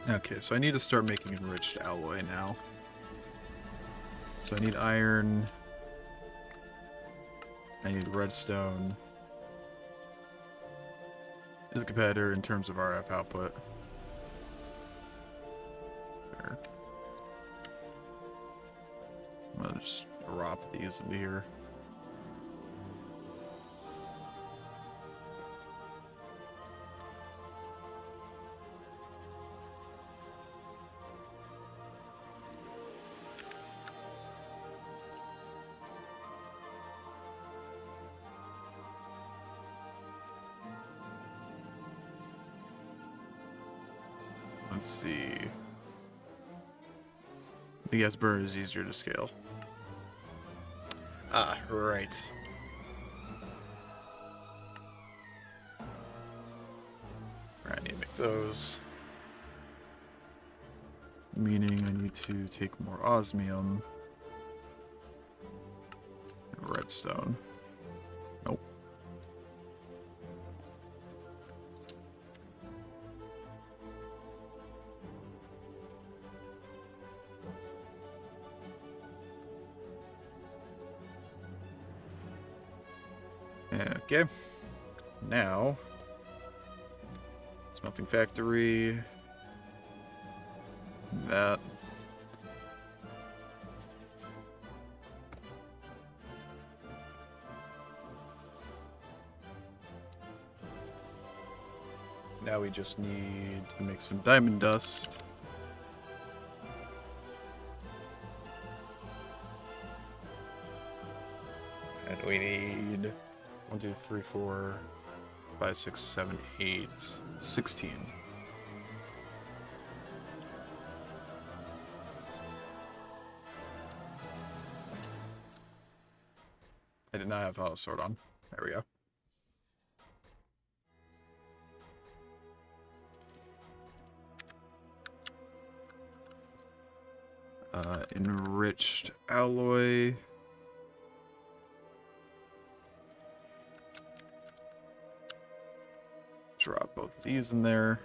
A: Okay, so I need to start making enriched alloy now. So I need iron. I need redstone. Is a competitor in terms of RF output. There. I'm gonna just drop these into here. Let's see. The gas burner is easier to scale. Ah, right. Right, I need to make those. Meaning I need to take more osmium. And redstone. Nope. Okay. Now, smelting factory. That. Now we just need to make some diamond dust. And we need 1, 2, 3, 4, 5, 6, 7, 8, 16. I did not have auto sort on. There we go. Enriched alloy. Drop both of these in there.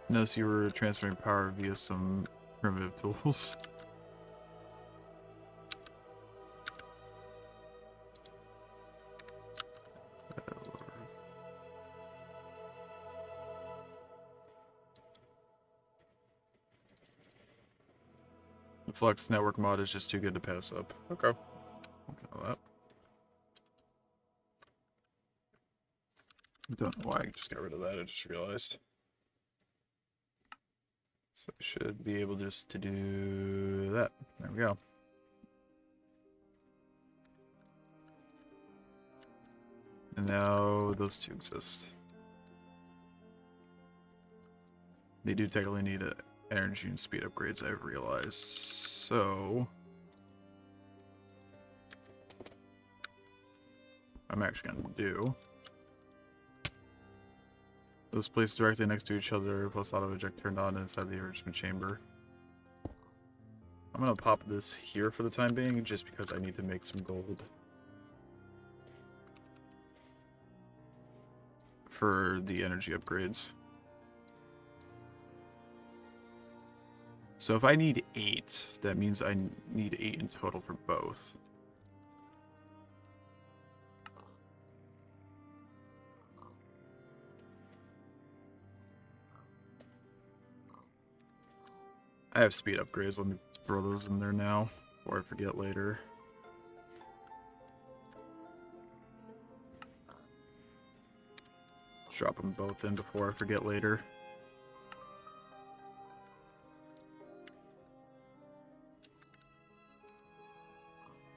A: Notice you were transferring power via some primitive tools. The Flux network mod is just too good to pass up. Okay. Okay, that. Don't know why I just got rid of that, I just realized. So I should be able just to do that. There we go. And now those two exist. They do technically need energy and speed upgrades, I've realized. So I'm actually going to do those placed directly next to each other, plus auto eject turned on inside the enrichment chamber. I'm going to pop this here for the time being, just because I need to make some gold for the energy upgrades. So if I need 8, that means I need 8 in total for both. I have speed upgrades, let me throw those in there now, before I forget later. Drop them both in before I forget later.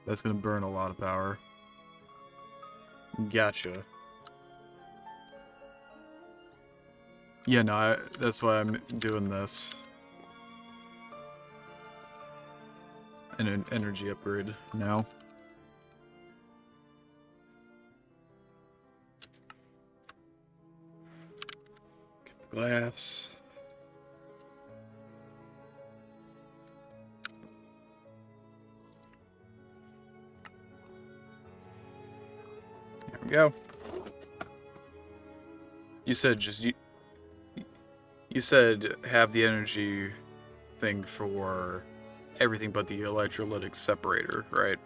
A: That's gonna burn a lot of power. Gotcha. Yeah, no, that's why I'm doing this. An energy upgrade now. Get the glass. There we go. You said you said have the energy thing for everything but the electrolytic separator, right?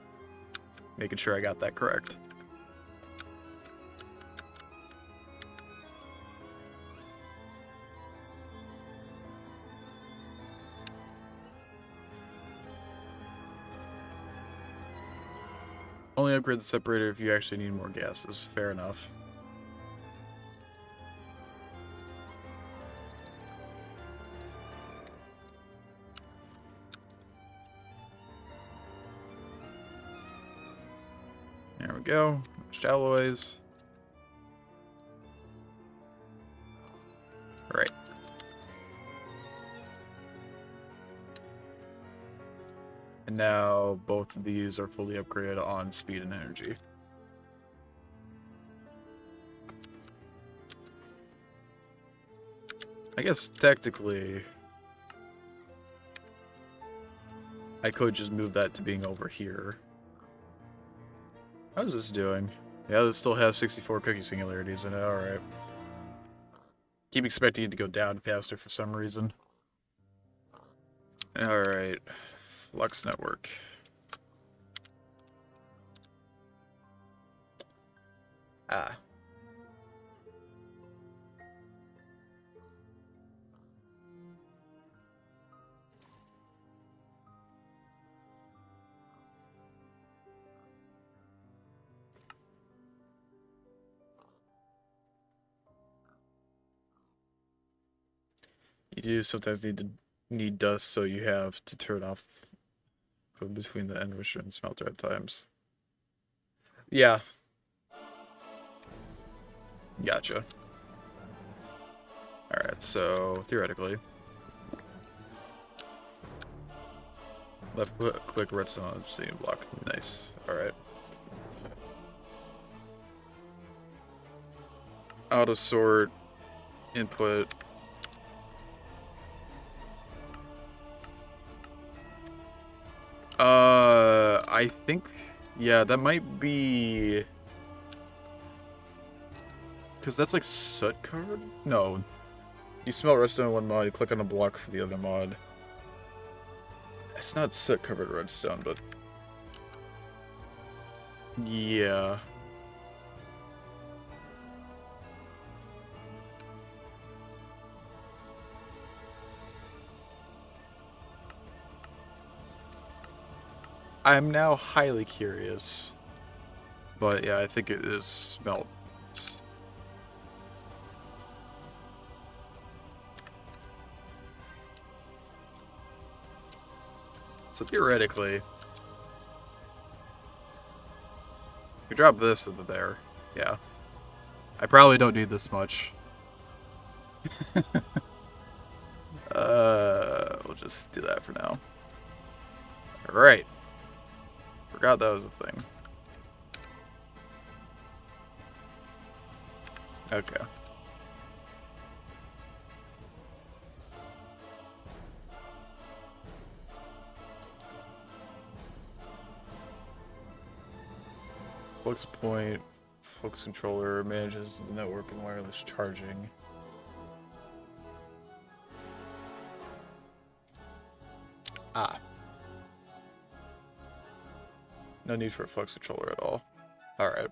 A: Making sure I got that correct. Only upgrade the separator if you actually need more gases. Fair enough. There we go. Just alloys. Right. And now both of these are fully upgraded on speed and energy. I guess technically I could just move that to being over here. How's this doing? Yeah, this still has 64 cookie singularities in it, alright. Keep expecting it to go down faster for some reason. Alright. Flux network. Ah. You do sometimes need dust, so you have to turn off between the enricher and smelter at times. Yeah. Gotcha. Alright, so theoretically, left click redstone obsidian block. Nice. Alright. Auto sort input I think, yeah, that might be... Because that's like soot covered? No. You smell redstone in one mod, you click on a block for the other mod. It's not soot covered redstone, but... Yeah. I'm now highly curious. But yeah, I think it is smelt. So theoretically, if you drop this into there, yeah. I probably don't need this much. We'll just do that for now. Alright. Forgot that was a thing. Okay. Flux point, flux controller manages the network and wireless charging. Ah. No need for a flux controller at all. Alright.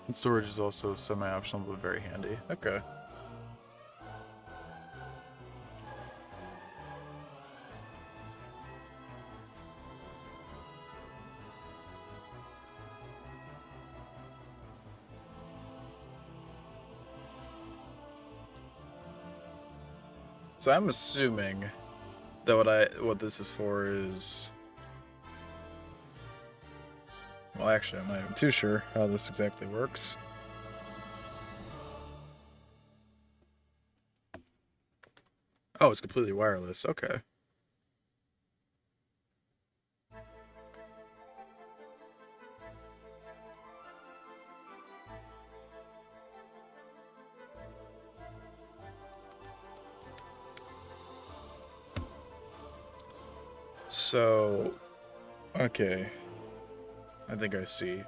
A: And storage is also semi-optional, but very handy. Okay. So I'm assuming that what this is for is... Well, actually, I'm not even too sure how this exactly works. Oh, it's completely wireless. Okay. So... Okay. I think I see.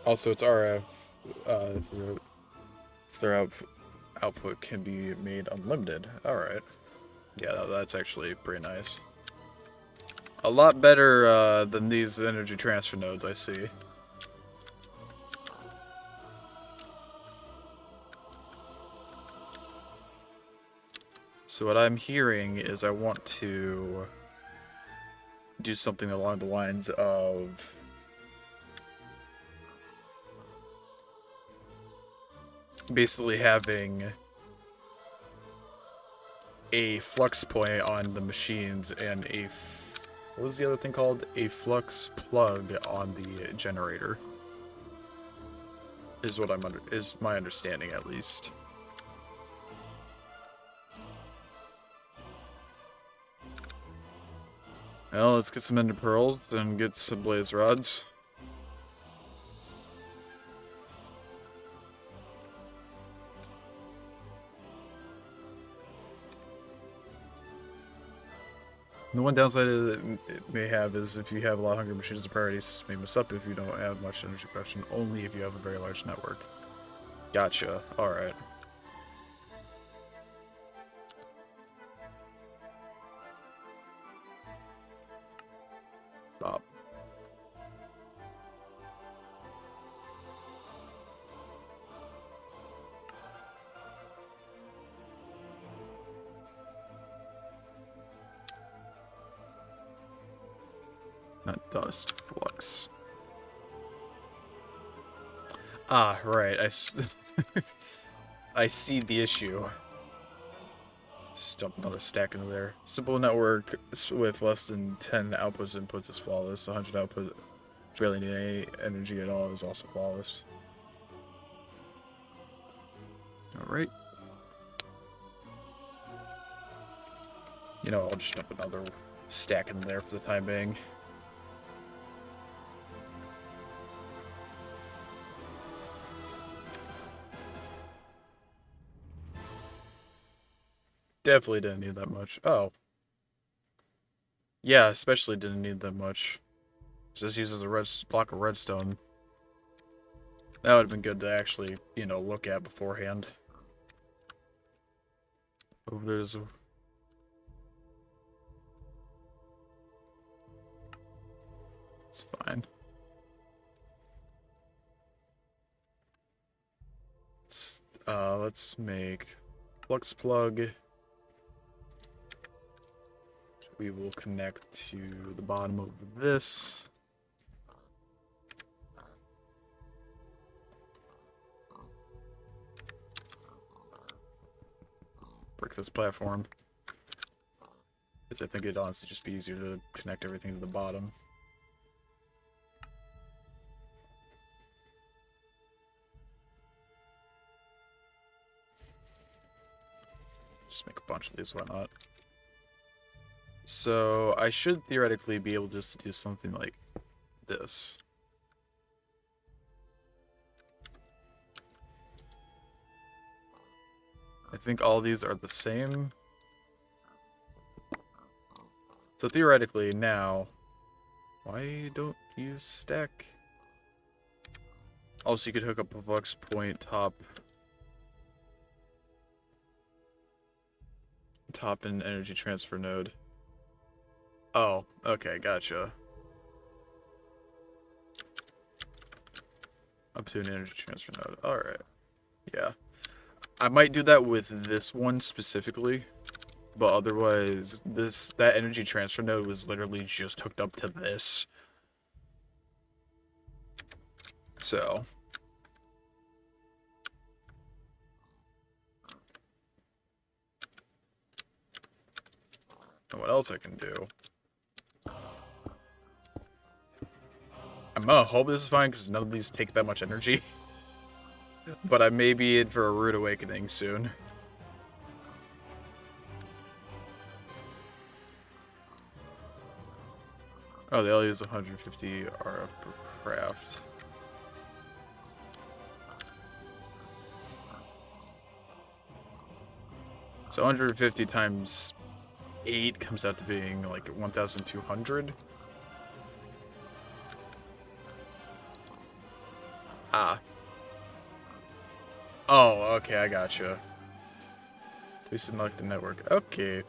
A: Also, it's RF. Their output can be made unlimited. Alright. Yeah, that's actually pretty nice. A lot better than these energy transfer nodes I see. So what I'm hearing is I want to do something along the lines of basically having a flux point on the machines and a what was the other thing called? A flux plug on the generator. Is what is my understanding at least. Well, let's get some ender pearls and get some blaze rods. The one downside it may have is if you have a lot of hungry machines, the priority system may mess up if you don't have much energy production, only if you have a very large network. Gotcha. Alright. Bob. Not dust, flux. Ah, right. I see the issue. Just dump another stack into there. Simple network with less than 10 outputs and inputs is flawless. 100 output, barely need any energy at all, is also flawless. Alright. You know, I'll just dump another stack in there for the time being. Definitely didn't need that much. Oh. Yeah, especially didn't need that much. Just uses a block of redstone. That would have been good to actually, you know, look at beforehand. Over there's a... It's fine. Let's make flux plug. We will connect to the bottom of this. Break this platform. Because I think it'd honestly just be easier to connect everything to the bottom. Just make a bunch of these, why not? So I should theoretically be able just to do something like this. I think all these are the same. So theoretically now, why don't you stack? Also, you could hook up a flux point top and energy transfer node. Oh, okay, gotcha. Up to an energy transfer node. Alright. Yeah. I might do that with this one specifically. But otherwise, that energy transfer node was literally just hooked up to this. So. And what else I can do? I'm gonna hope this is fine because none of these take that much energy. But I may be in for a rude awakening soon. Oh, they all use 150 RF per craft. So 150 times 8 comes out to being like 1,200. Ah. Oh, okay, I gotcha. Please unlock the network. Okay.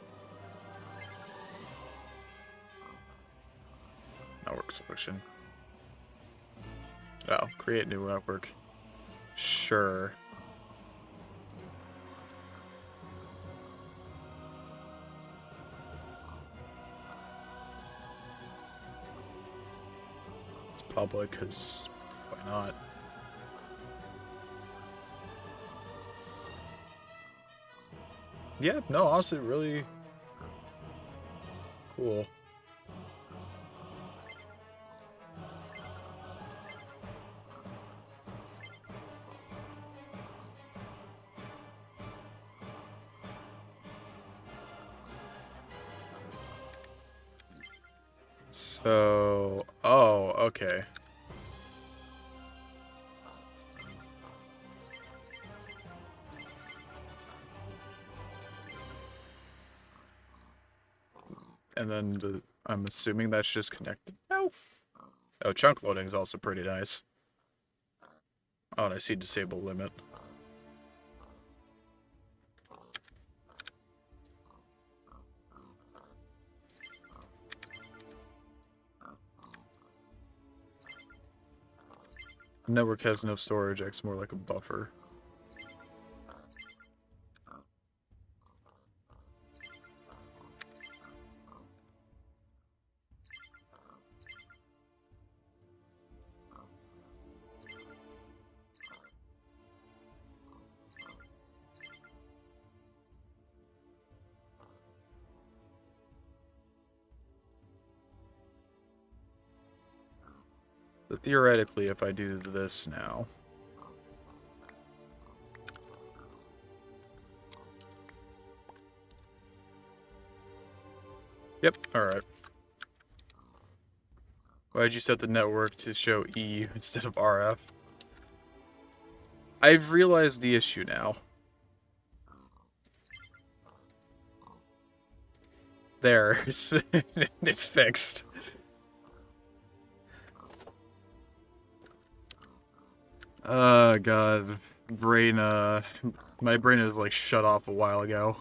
A: Network selection. Oh, create new network. Sure. It's public, because why not? Yeah, no, honestly, really cool. So, oh, okay. And then I'm assuming that's just connected. No. Oh, chunk loading is also pretty nice. Oh, and I see disable limit. Network has no storage, acts more like a buffer. But theoretically, if I do this now... Yep, alright. Why'd you set the network to show E instead of RF? I've realized the issue now. There, it's fixed. God. Brain, my brain is like shut off a while ago.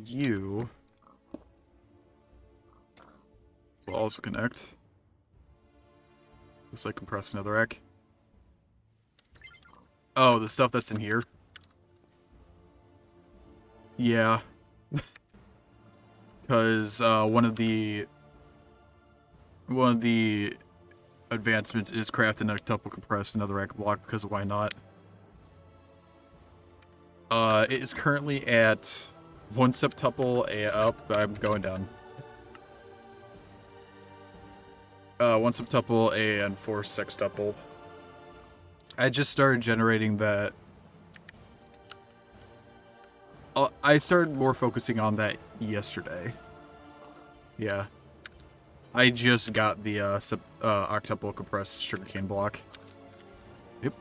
A: You will also connect. Looks like compress another rack. Oh, the stuff that's in here? Yeah. Because, one of the advancements is craft an octuple compress another rack block, because why not? It is currently at 1 septuple up. I'm going down. 1 septuple and 4 sextuple. I just started generating that. I started more focusing on that yesterday. Yeah. I just got the octuple compressed sugarcane block. Yep.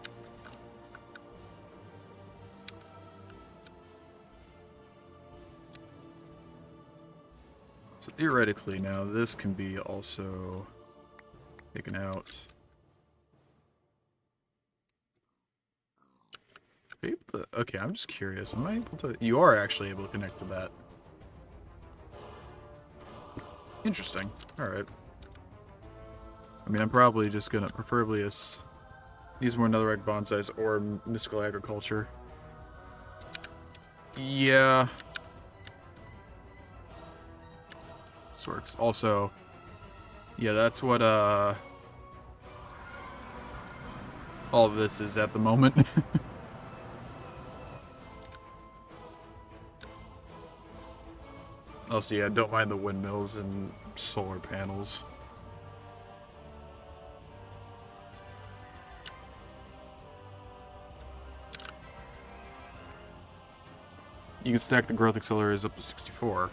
A: So theoretically now this can be also taken out. Okay, I'm just curious. Am I able to? You are actually able to connect to that. Interesting. Alright. I mean, I'm probably just gonna, preferably use more netherrack bonsais or mystical agriculture. Yeah. This works. Also, yeah, that's what, all of this is at the moment. Also, yeah, don't mind the windmills and solar panels. You can stack the growth accelerators up to 64.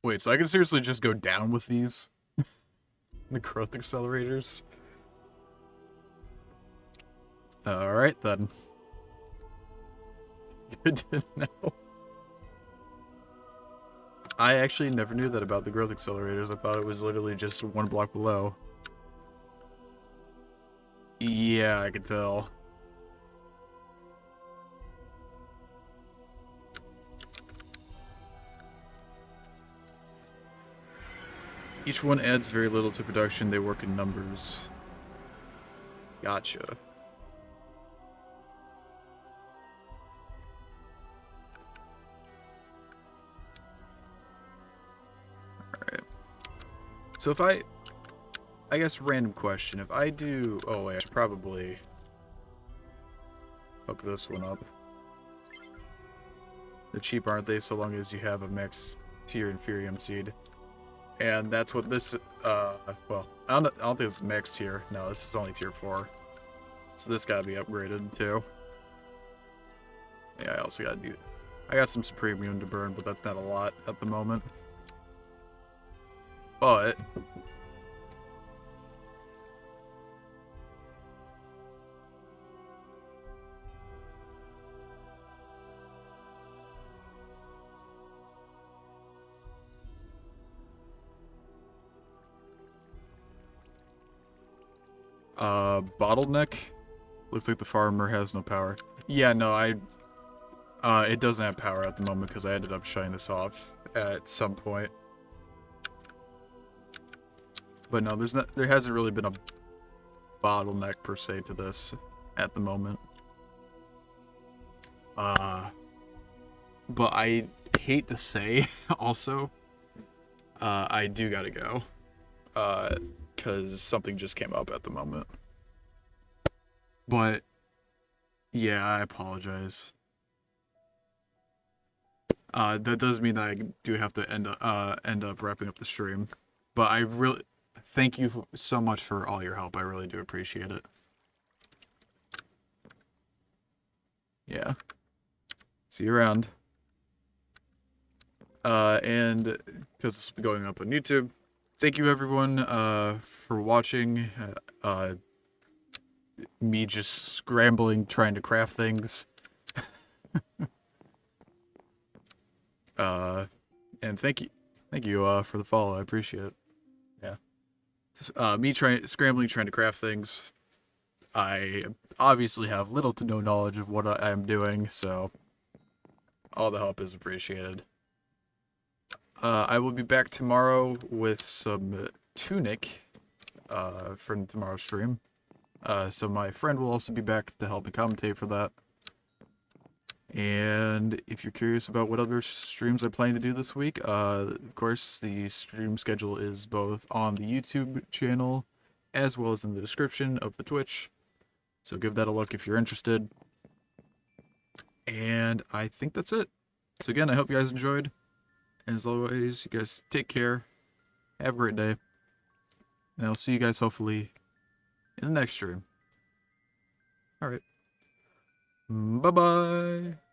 A: Wait, so I can seriously just go down with these? The growth accelerators? Alright then. Good to know. I actually never knew that about the growth accelerators. I thought it was literally just 1 block below. Yeah, I could tell. Each one adds very little to production. They work in numbers. Gotcha. Alright. So if I guess random question. If I do... Oh wait, I should probably hook this one up. They're cheap, aren't they? So long as you have a max tier Inferium seed. And that's what this, well, I don't think it's max tier. No, this is only tier 4. So this gotta be upgraded, too. Yeah, I also gotta do... I got some Supremium to burn, but that's not a lot at the moment. But... bottleneck? Looks like the farmer has no power. Yeah, no, it doesn't have power at the moment because I ended up shutting this off at some point. But no, there hasn't really been a bottleneck per se to this at the moment. But I hate to say also, I do gotta go. Because something just came up at the moment. But, yeah, I apologize. That does mean that I do have to end up wrapping up the stream. But I really thank you so much for all your help. I really do appreciate it. Yeah. See you around. And because this will be going up on YouTube, thank you everyone for watching. Me just scrambling trying to craft things. And thank you for the follow. I appreciate it. Yeah. Me scrambling trying to craft things. I obviously have little to no knowledge of what I'm doing, so all the help is appreciated. I will be back tomorrow with some Tunic from tomorrow's stream. So my friend will also be back to help me commentate for that. And if you're curious about what other streams I plan to do this week, of course, the stream schedule is both on the YouTube channel as well as in the description of the Twitch. So give that a look if you're interested. And I think that's it. So again, I hope you guys enjoyed. And as always, you guys take care. Have a great day. And I'll see you guys hopefully in the next stream. Alright. Bye-bye.